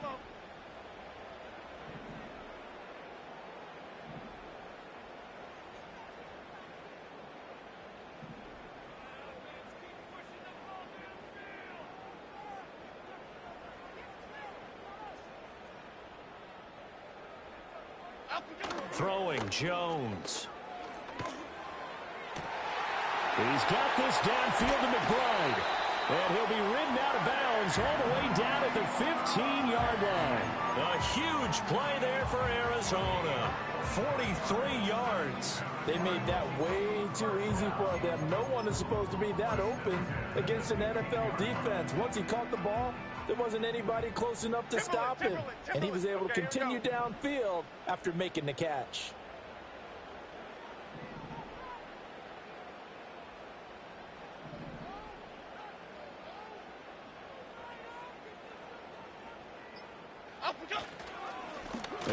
Throwing Jones. He's got this downfield to McBride. And he'll be ridden out of bounds all the way down at the 15-yard line. A huge play there for Arizona. 43 yards. They made that way too easy for them. No one is supposed to be that open against an NFL defense. Once he caught the ball, there wasn't anybody close enough to stop him. And he was able to continue downfield after making the catch.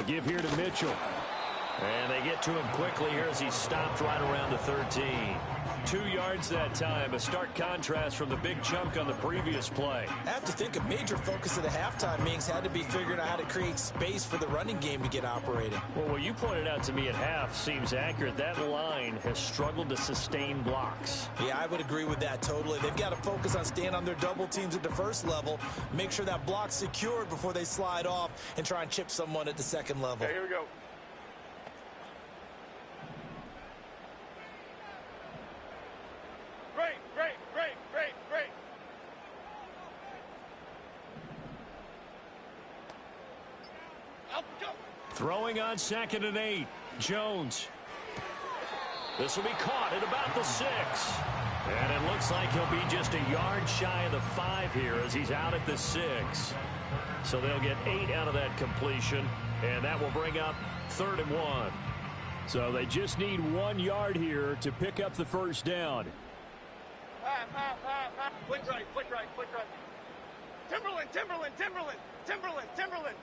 give here to Mitchell. And they get to him quickly here as he stopped right around the 13. 2 yards that time, a stark contrast from the big chunk on the previous play. I have to think a major focus of the halftime meetings had to be figuring out how to create space for the running game to get operating. Well, what you pointed out to me at half seems accurate. That line has struggled to sustain blocks. Yeah, I would agree with that totally. They've got to focus on staying on their double teams at the first level, make sure that block's secured before they slide off and try and chip someone at the second level. Okay, here we go. Great. Out, go. Throwing on 2nd and 8. Jones. This will be caught at about the 6. And it looks like he'll be just a yard shy of the 5 here as he's out at the 6. So they'll get 8 out of that completion, and that will bring up 3rd and 1. So they just need 1 yard here to pick up the first down. Flick right. Timberland.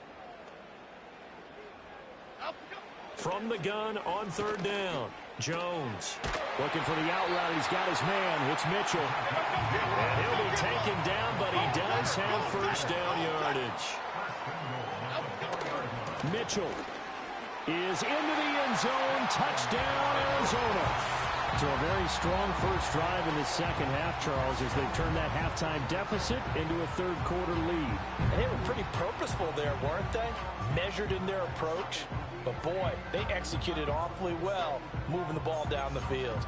Out, go. From the gun on 3rd down, Jones looking for the out route. He's got his man. It's Mitchell. And he'll be taken down, but he does have first down yardage. Mitchell is into the end zone. Touchdown, Arizona. So a very strong first drive in the second half, Charles, as they've turned that halftime deficit into a third quarter lead. And they were pretty purposeful there, weren't they? Measured in their approach. But boy, they executed awfully well, moving the ball down the field.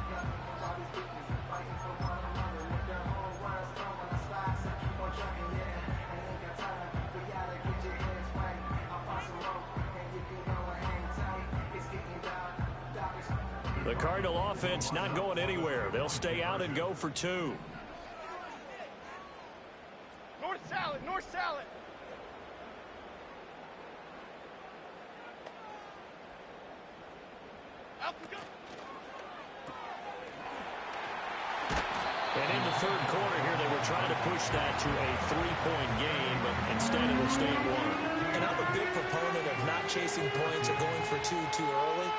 The Cardinal offense not going anywhere. They'll stay out and go for 2. North salad. Out, go. And in the third quarter here, they were trying to push that to a 3-point game, but instead it will stay at 1. And I'm a big proponent of not chasing points or going for 2 too early.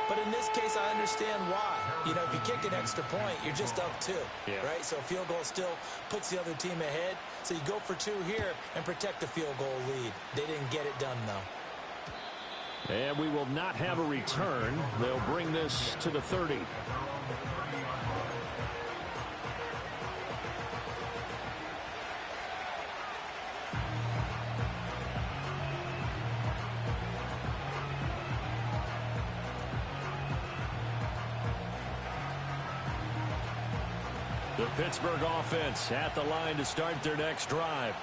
But in this case, I understand why. You know, if you kick an extra point, you're just up 2, right? So a field goal still puts the other team ahead. So you go for 2 here and protect the field goal lead. They didn't get it done, though. And we will not have a return. They'll bring this to the 30. The Pittsburgh offense at the line to start their next drive.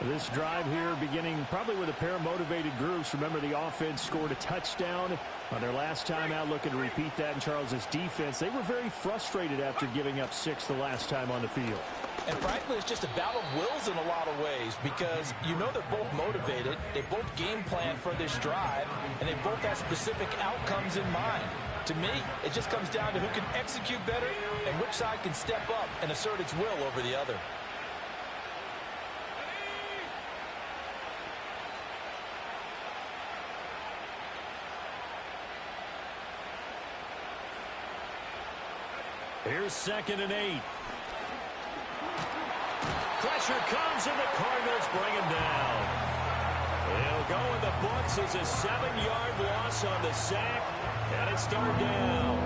This drive here beginning probably with a pair of motivated groups. Remember, the offense scored a touchdown on their last time out, looking to repeat that in Charles's defense. They were very frustrated after giving up 6 the last time on the field. And frankly, it's just a battle of wills in a lot of ways, because you know they're both motivated, they both game plan for this drive, and they both have specific outcomes in mind. To me, it just comes down to who can execute better and which side can step up and assert its will over the other. Here's 2nd and 8. Pressure comes, and the Cardinals bring him down. They'll go in the books as a 7-yard loss on the sack, and it's 3rd down.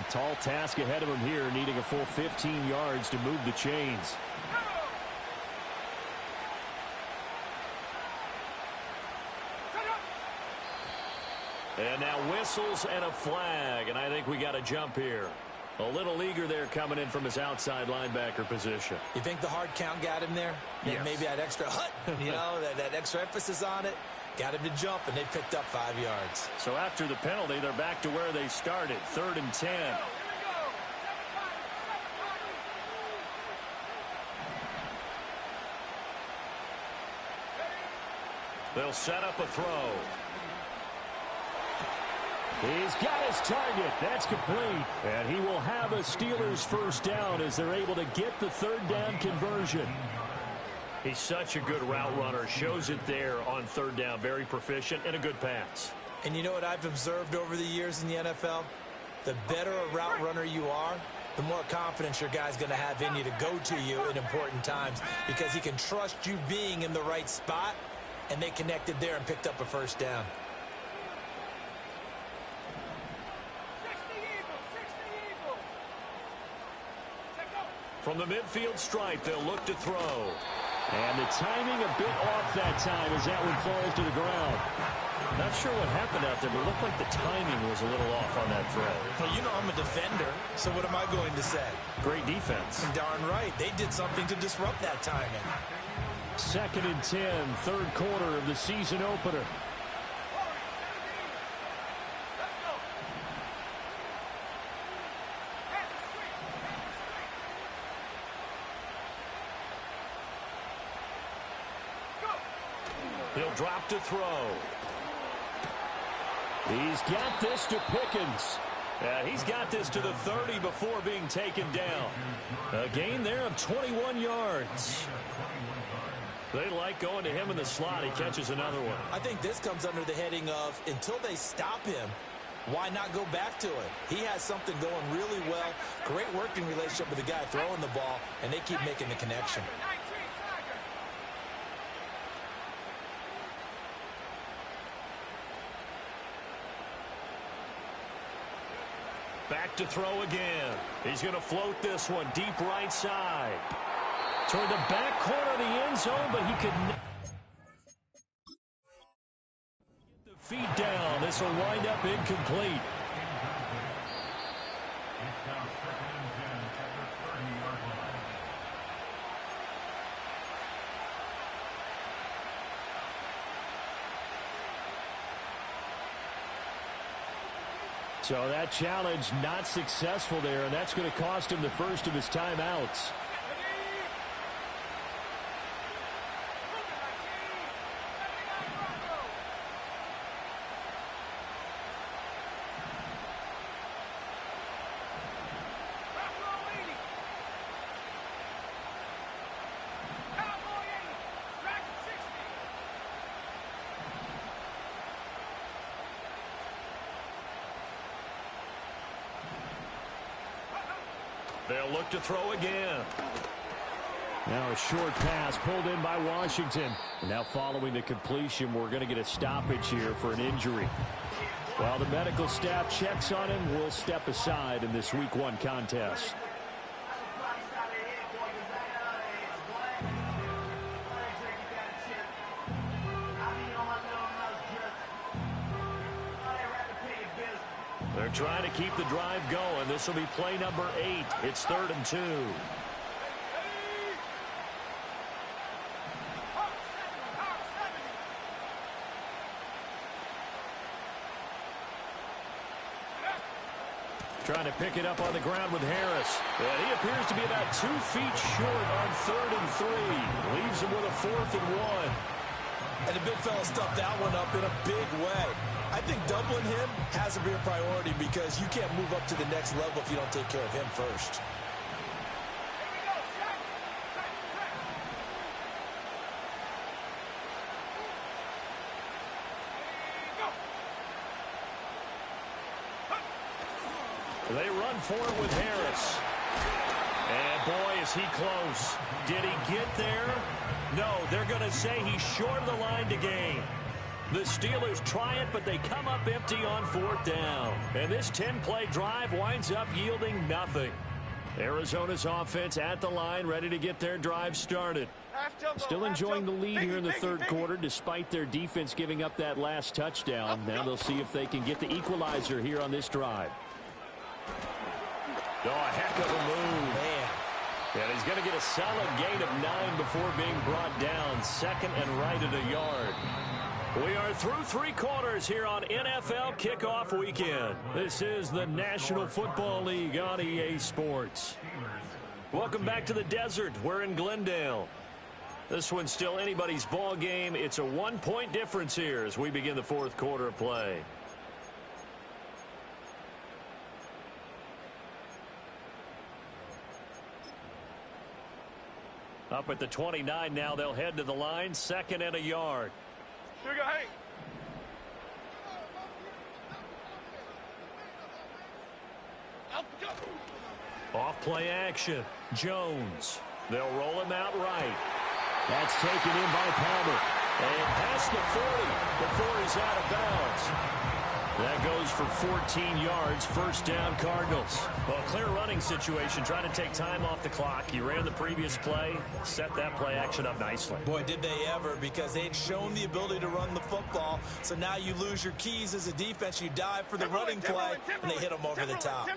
Tall task ahead of him here, needing a full 15 yards to move the chains. And now whistles and a flag, and I think we got a jump here. A little eager there coming in from his outside linebacker position. You think the hard count got him there? Yes. Maybe that extra that extra emphasis on it got him to jump, and they picked up 5 yards. So after the penalty, they're back to where they started, 3rd and 10. They'll set up a throw. He's got his target. That's complete. And he will have a Steelers first down as they're able to get the third down conversion. He's such a good route runner. Shows it there on third down. Very proficient and a good pass. And you know what I've observed over the years in the NFL? The better a route runner you are, the more confidence your guy's going to have in you to go to you in important times because he can trust you being in the right spot, and they connected there and picked up a first down. From the midfield stripe, they'll look to throw. And the timing a bit off that time as that one falls to the ground. Not sure what happened out there, but it looked like the timing was a little off on that throw. Well, you know I'm a defender, so what am I going to say? Great defense. Darn right. They did something to disrupt that timing. 2nd and 10, third quarter of the season opener. He'll drop to throw. He's got this to Pickens. He's got this to the 30 before being taken down. A gain there of 21 yards. They like going to him in the slot. He catches another one. I think this comes under the heading of until they stop him, why not go back to it? He has something going really well. Great working relationship with the guy throwing the ball, and they keep making the connection. Back to throw again. He's going to float this one deep right side. Toward the back corner of the end zone, but he could not get the feet down. This will wind up incomplete. So that challenge not successful there, and that's going to cost him the first of his timeouts. They'll look to throw again. Now a short pass pulled in by Washington. Now following the completion, we're going to get a stoppage here for an injury. While the medical staff checks on him, we'll step aside in this Week 1 contest. They're trying to keep the drive going. This will be play number 8. It's 3rd and 2. Trying to pick it up on the ground with Harris. And he appears to be about 2 feet short on 3rd and 3. Leaves him with a 4th and 1. And the big fella stuffed that one up in a big way. I think doubling him has to be a priority because you can't move up to the next level if you don't take care of him first. They run for it with Harris. And boy, is he close. Did he get there? No, they're going to say he's short of the line to gain. The Steelers try it, but they come up empty on 4th down. And this 10-play drive winds up yielding nothing. Arizona's offense at the line, ready to get their drive started. Still enjoying the lead here in the 3rd quarter, despite their defense giving up that last touchdown. Now they'll see if they can get the equalizer here on this drive. Oh, a heck of a move. Man. And he's going to get a solid gain of 9 before being brought down. 2nd and right at a yard. We are through 3 quarters here on NFL Kickoff Weekend. This is the National Football League on EA Sports. Welcome back to the desert. We're in Glendale. This one's still anybody's ball game. It's a 1-point difference here as we begin the 4th quarter of play. Up at the 29 now, they'll head to the line, 2nd and a yard. Here we go, hey. Off play action. Jones. They'll roll him out right. That's taken in by Palmer. And past the 40 before he's out of bounds. That goes for 14 yards. First down, Cardinals. Well, clear running situation, trying to take time off the clock. He ran the previous play, set that play action up nicely. Boy, did they ever, because they'd shown the ability to run the football. So now you lose your keys as a defense. You dive for the running play, and they hit them over the top.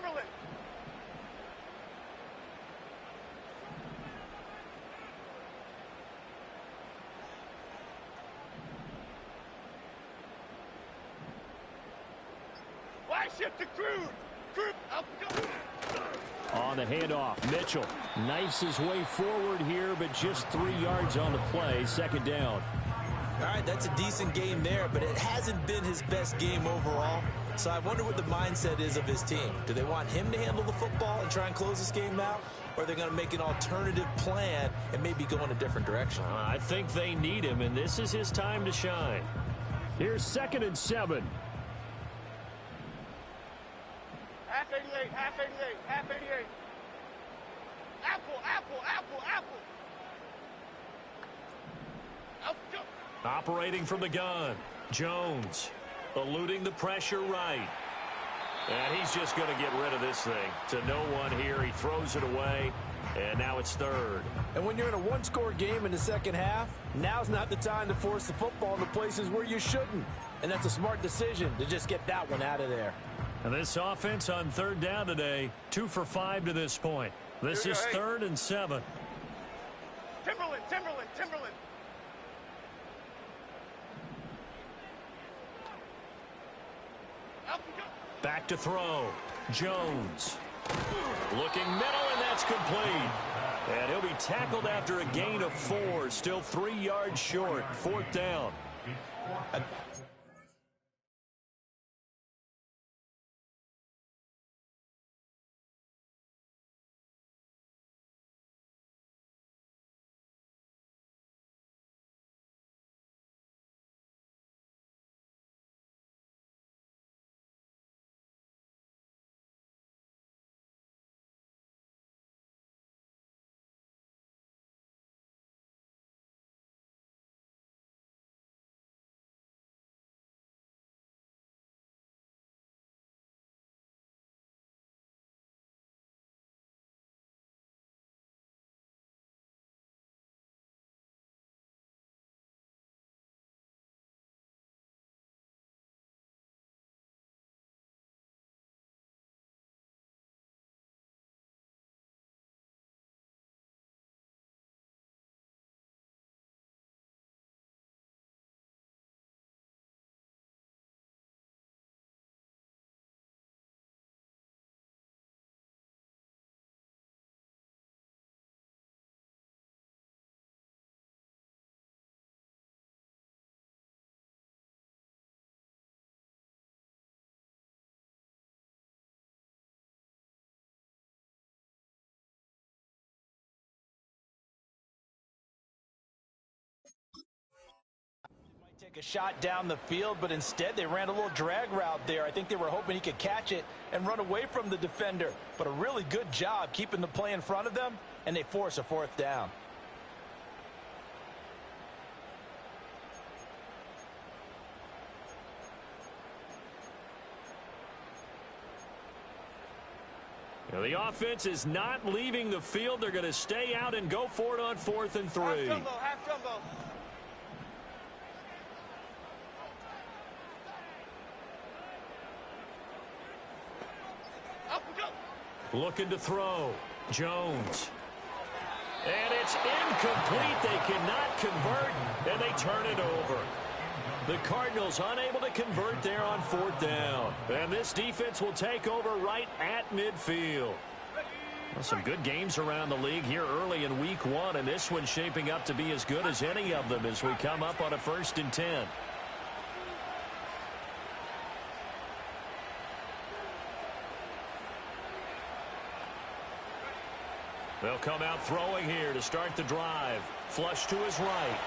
Shift to Crude. Crude, up, go. On the handoff, Mitchell knifes his way forward here, but just 3 yards on the play. 2nd down. All right, that's a decent game there, but it hasn't been his best game overall. So I wonder what the mindset is of his team. Do they want him to handle the football and try and close this game out? Or are they going to make an alternative plan and maybe go in a different direction? I think they need him, and this is his time to shine. Here's 2nd and 7. Half 88, half 88, half 88. Apple, apple, apple, apple. Up, go. Operating from the gun. Jones eluding the pressure right. And he's just going to get rid of this thing. To no one here. He throws it away. And now it's 3rd. And when you're in a one-score game in the second half, now's not the time to force the football into places where you shouldn't. And that's a smart decision to just get that one out of there. And this offense on 3rd down today, 2 for 5 to this point. This is 3rd and 7. Timberland, Timberland, Timberland. Up, go. Back to throw. Jones. Looking middle, and that's complete. And he'll be tackled after a gain of 4. Still 3 yards short. 4th down. Take a shot down the field, but instead they ran a little drag route there. I think they were hoping he could catch it and run away from the defender. But a really good job keeping the play in front of them, and they force a 4th down. Now the offense is not leaving the field. They're going to stay out and go for it on 4th and 3. Half jumbo, half jumbo. Up, go. Looking to throw. Jones. And it's incomplete. They cannot convert, and they turn it over. The Cardinals unable to convert there on 4th down. And this defense will take over right at midfield. Well, some good games around the league here early in week 1, and this one's shaping up to be as good as any of them as we come up on a 1st and 10. They'll come out throwing here to start the drive. Flush to his right.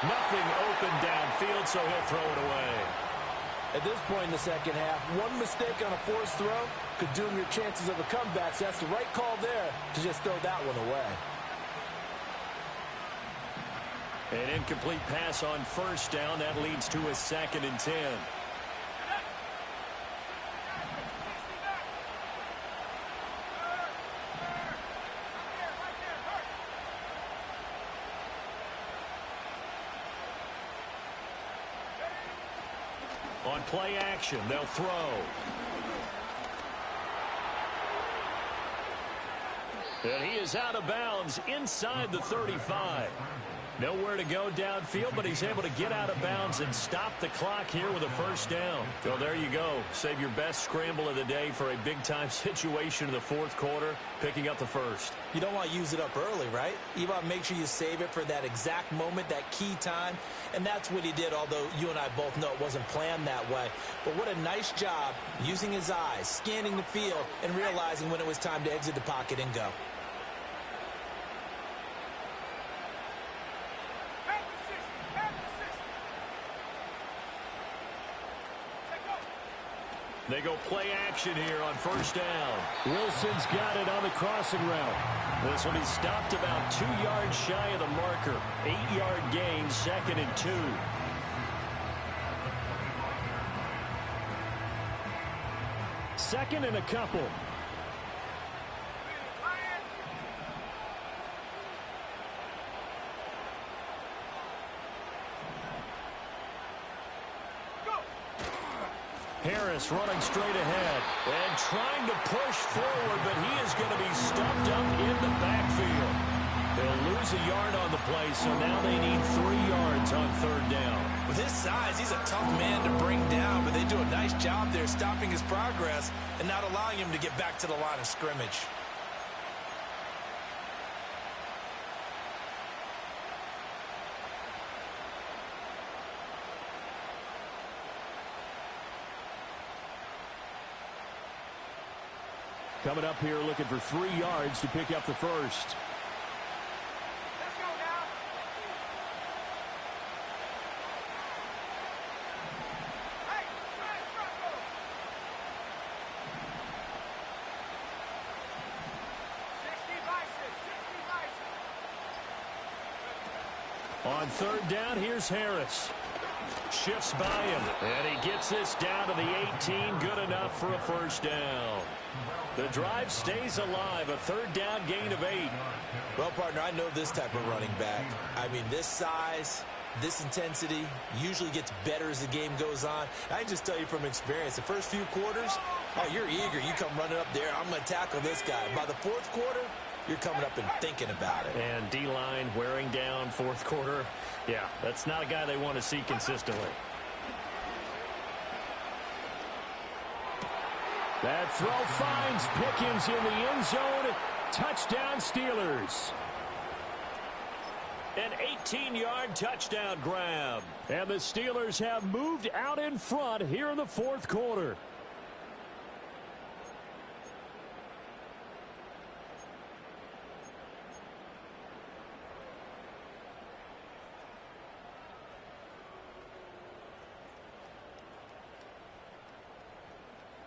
Nothing open downfield, so he'll throw it away. At this point in the second half, one mistake on a forced throw could doom your chances of a comeback. So that's the right call there to just throw that one away. An incomplete pass on first down. That leads to a 2nd and 10. On play action, they'll throw. And he is out of bounds inside the 35. Nowhere to go downfield, but he's able to get out of bounds and stop the clock here with a first down. So there you go. Save your best scramble of the day for a big-time situation in the fourth quarter, picking up the first. You don't want to use it up early, right? You want to make sure you save it for that exact moment, that key time. And that's what he did, although you and I both know it wasn't planned that way. But what a nice job using his eyes, scanning the field, and realizing when it was time to exit the pocket and go. They go play action here on first down. Wilson's got it on the crossing route. This will be stopped about 2 yards shy of the marker. 8-yard gain, 2nd and 2. Second and a couple. Harris running straight ahead and trying to push forward, but he is going to be stuffed up in the backfield. They'll lose a yard on the play, so now they need 3 yards on third down. With his size, he's a tough man to bring down, but they do a nice job there stopping his progress and not allowing him to get back to the line of scrimmage. Coming up here looking for 3 yards to pick up the first. Let's go now. Hey, front go. 60 bison. On third down, here's Harris. Shifts by him, and he gets this down to the 18. Good enough for a first down. The drive stays alive, a third down gain of 8. Well, partner, I know this type of running back. I mean, this size, this intensity usually gets better as the game goes on. I can just tell you from experience, the first few quarters, oh, you're eager. You come running up there, I'm going to tackle this guy. By the fourth quarter, you're coming up and thinking about it. And D-line wearing down fourth quarter. Yeah, that's not a guy they want to see consistently. That throw finds Pickens in the end zone. Touchdown, Steelers. An 18-yard touchdown grab. And the Steelers have moved out in front here in the fourth quarter.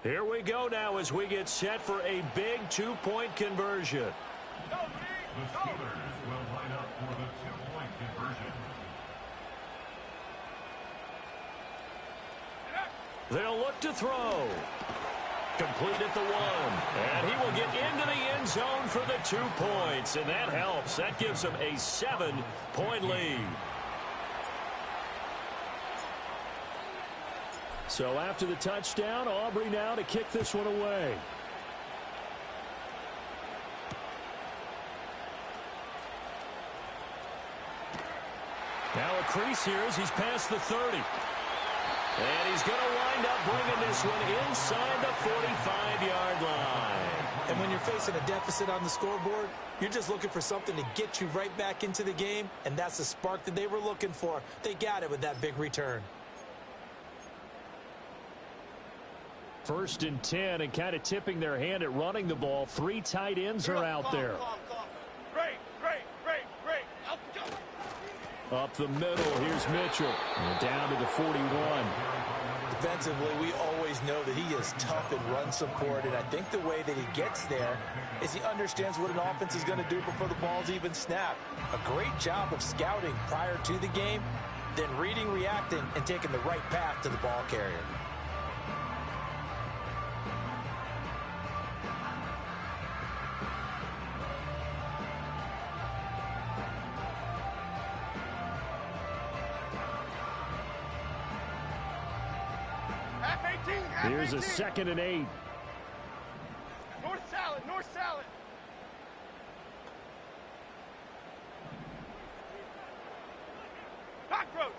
Here we go now as we get set for a big 2-point conversion. The Steelers will line up for the 2-point conversion. They'll look to throw. Complete at the 1. And he will get into the end zone for the 2 points. And that helps. That gives them a 7-point lead. So after the touchdown, Aubrey now to kick this one away. Now a crease here as he's past the 30. And he's going to wind up bringing this one inside the 45-yard line. And when you're facing a deficit on the scoreboard, you're just looking for something to get you right back into the game, and that's the spark that they were looking for. They got it with that big return. First and 10, and kind of tipping their hand at running the ball. 3 tight ends are out there. Great. Up the middle, here's Mitchell. And down to the 41. Defensively, we always know that he is tough in run support, and I think the way that he gets there is he understands what an offense is going to do before the ball's even snapped. A great job of scouting prior to the game, then reading, reacting, and taking the right path to the ball carrier. Here's a 2nd and 8. North salad. Cockroach.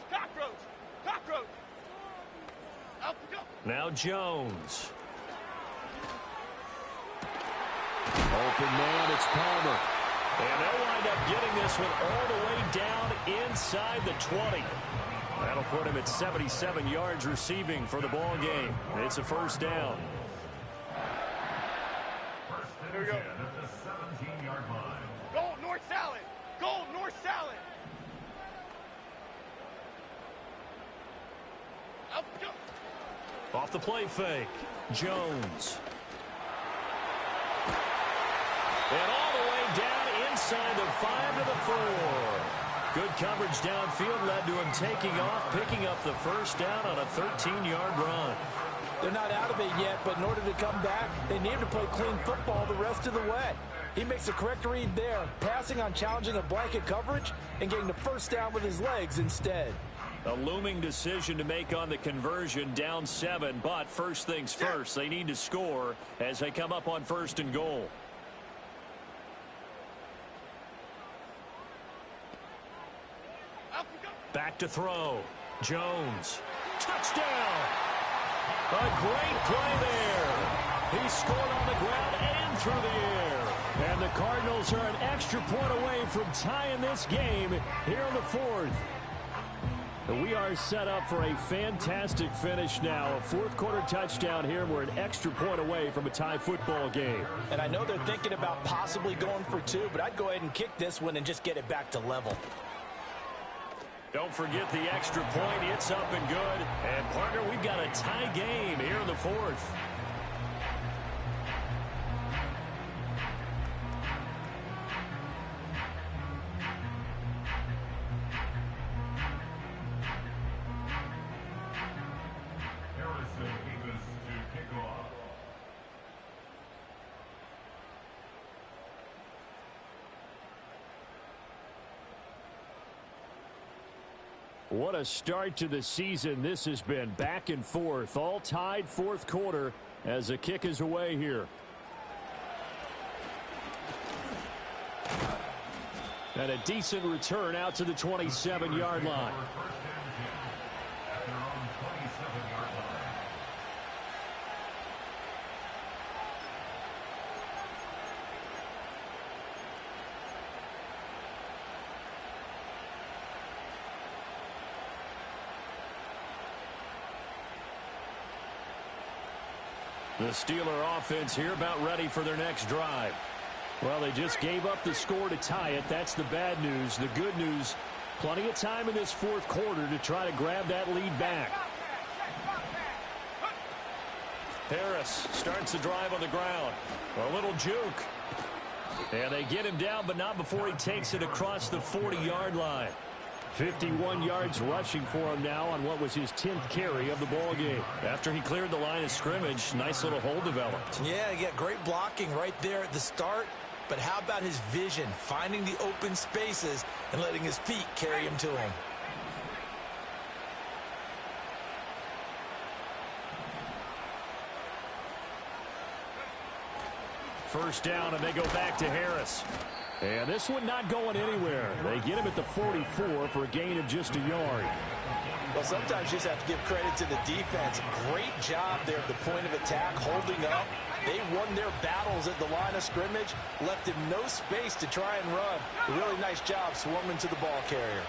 Out we go. Now Jones. Open man, it's Palmer. And they'll wind up getting this one all the way down inside the 20. That'll put him at 77 yards receiving for the ball game. It's a first down. Here we go. At the 17-yard line. Goal, north salad. Out we go. Off the play fake, Jones. And all the way down inside the 5 to the 4. Good coverage downfield led to him taking off, picking up the first down on a 13-yard run. They're not out of it yet, but in order to come back, they need to play clean football the rest of the way. He makes a correct read there, passing on challenging a blanket coverage and getting the first down with his legs instead. A looming decision to make on the conversion, down 7, but first things first, they need to score as they come up on 1st and goal. Back to throw. Jones. Touchdown! A great play there. He scored on the ground and through the air. And the Cardinals are an extra point away from tying this game here in the 4th. We are set up for a fantastic finish now. A 4th quarter touchdown here. We're an extra point away from a tie football game. And I know they're thinking about possibly going for 2, but I'd go ahead and kick this one and just get it back to level. Don't forget the extra point. It's up and good. And, partner, we've got a tie game here in the 4th. What a start to the season this has been. Back and forth, all tied 4th quarter as the kick is away here. And a decent return out to the 27-yard line. The Steeler offense here about ready for their next drive. Well, they just gave up the score to tie it. That's the bad news. The good news, plenty of time in this 4th quarter to try to grab that lead back. Harris starts the drive on the ground. A little juke. And they get him down, but not before he takes it across the 40-yard line. 51 yards rushing for him now on what was his 10th carry of the ball game. After he cleared the line of scrimmage, nice little hole developed. Yeah, he got great blocking right there at the start. But how about his vision, finding the open spaces and letting his feet carry him to him? First down, and they go back to Harris. And this one not going anywhere. They get him at the 44 for a gain of just a yard. Well, sometimes you just have to give credit to the defense. Great job there at the point of attack, holding up. They won their battles at the line of scrimmage, left him no space to try and run. A really nice job swarming to the ball carrier.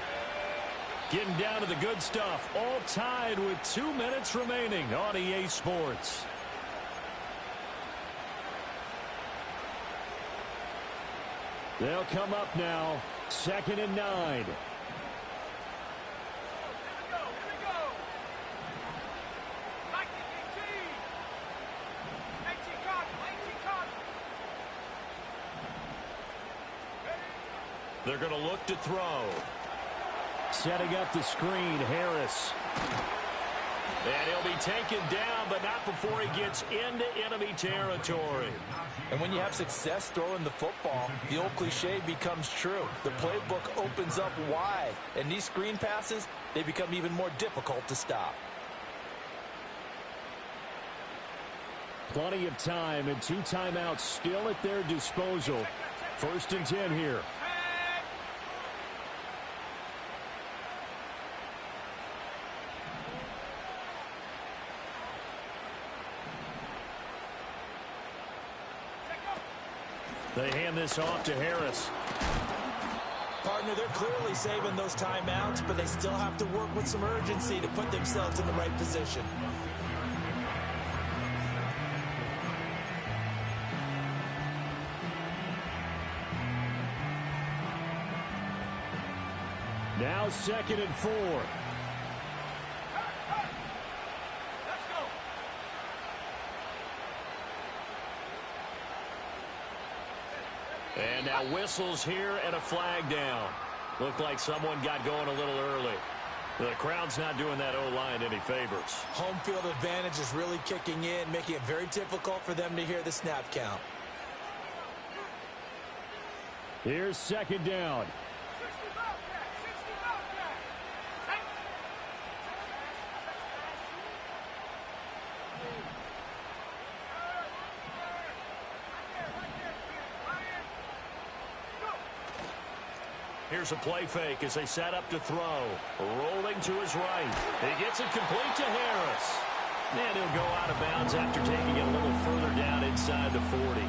Getting down to the good stuff. All tied with 2 minutes remaining on EA Sports. They'll come up now, 2nd and 9. They're going to look to throw. Setting up the screen, Harris. And he'll be taken down, but not before he gets into enemy territory. And when you have success throwing the football, the old cliche becomes true. The playbook opens up wide, and these screen passes, they become even more difficult to stop. Plenty of time and 2 timeouts still at their disposal. 1st and 10 here. They hand this off to Harris. Partner, they're clearly saving those timeouts, but they still have to work with some urgency to put themselves in the right position. Now 2nd and 4. And now whistles here and a flag down. Looked like someone got going a little early. The crowd's not doing that O-line any favors. Home field advantage is really kicking in, making it very difficult for them to hear the snap count. Here's 2nd down. Here's a play fake as they set up to throw. Rolling to his right. He gets it complete to Harris. And he'll go out of bounds after taking it a little further down inside the 40.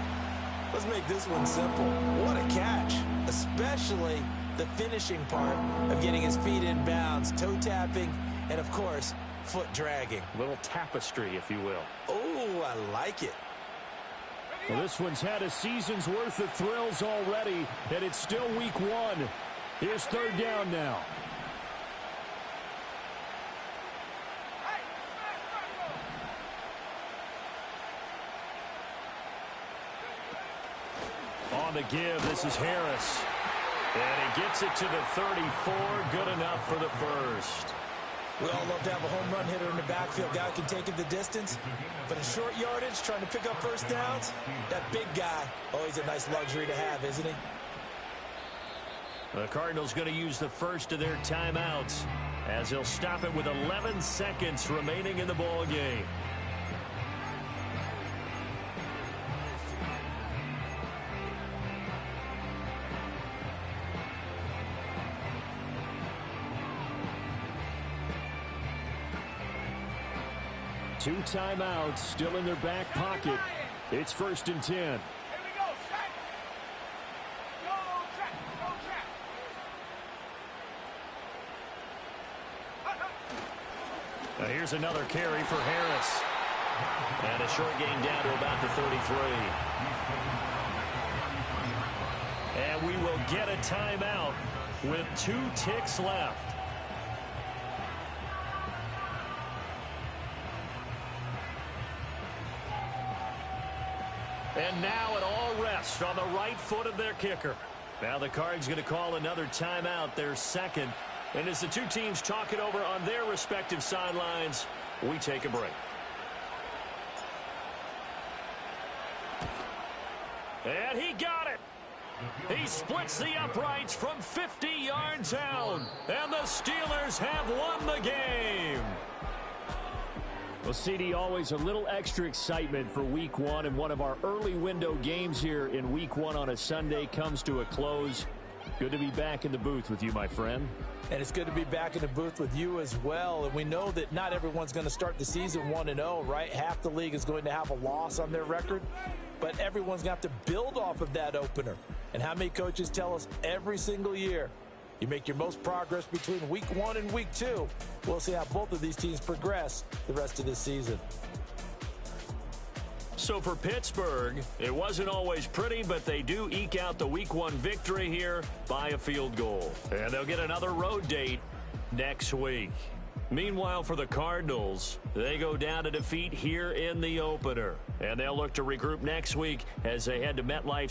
Let's make this one simple. What a catch, especially the finishing part of getting his feet in bounds, toe tapping, and of course, foot dragging. A little tapestry, if you will. Oh, I like it. Well, this one's had a season's worth of thrills already, and it's still week 1. Here's 3rd down now. On the give, this is Harris. And he gets it to the 34. Good enough for the first. We all love to have a home run hitter in the backfield. Guy can take it the distance. But in short yardage, trying to pick up first downs, that big guy, always a nice luxury to have, isn't he? The Cardinals going to use the first of their timeouts as he'll stop it with 11 seconds remaining in the ball game. Two timeouts still in their back pocket. It's 1st and 10. Now here's another carry for Harris. And a short gain down to about the 33. And we will get a timeout with 2 ticks left. And now it all rests on the right foot of their kicker. Now the Cards going to call another timeout, their second. And as the two teams talk it over on their respective sidelines, we take a break. And he got it. He splits the uprights from 50 yards out. And the Steelers have won the game. Well, CD, always a little extra excitement for Week 1, and one of our early window games here in Week 1 on a Sunday comes to a close. Good to be back in the booth with you, my friend. And it's good to be back in the booth with you as well. And we know that not everyone's going to start the season 1-0, right? Half the league is going to have a loss on their record, but everyone's going to have to build off of that opener. And how many coaches tell us every single year, you make your most progress between Week 1 and Week 2. We'll see how both of these teams progress the rest of this season. So for Pittsburgh, it wasn't always pretty, but they do eke out the Week 1 victory here by a field goal. And they'll get another road date next week. Meanwhile, for the Cardinals, they go down to defeat here in the opener. And they'll look to regroup next week as they head to MetLife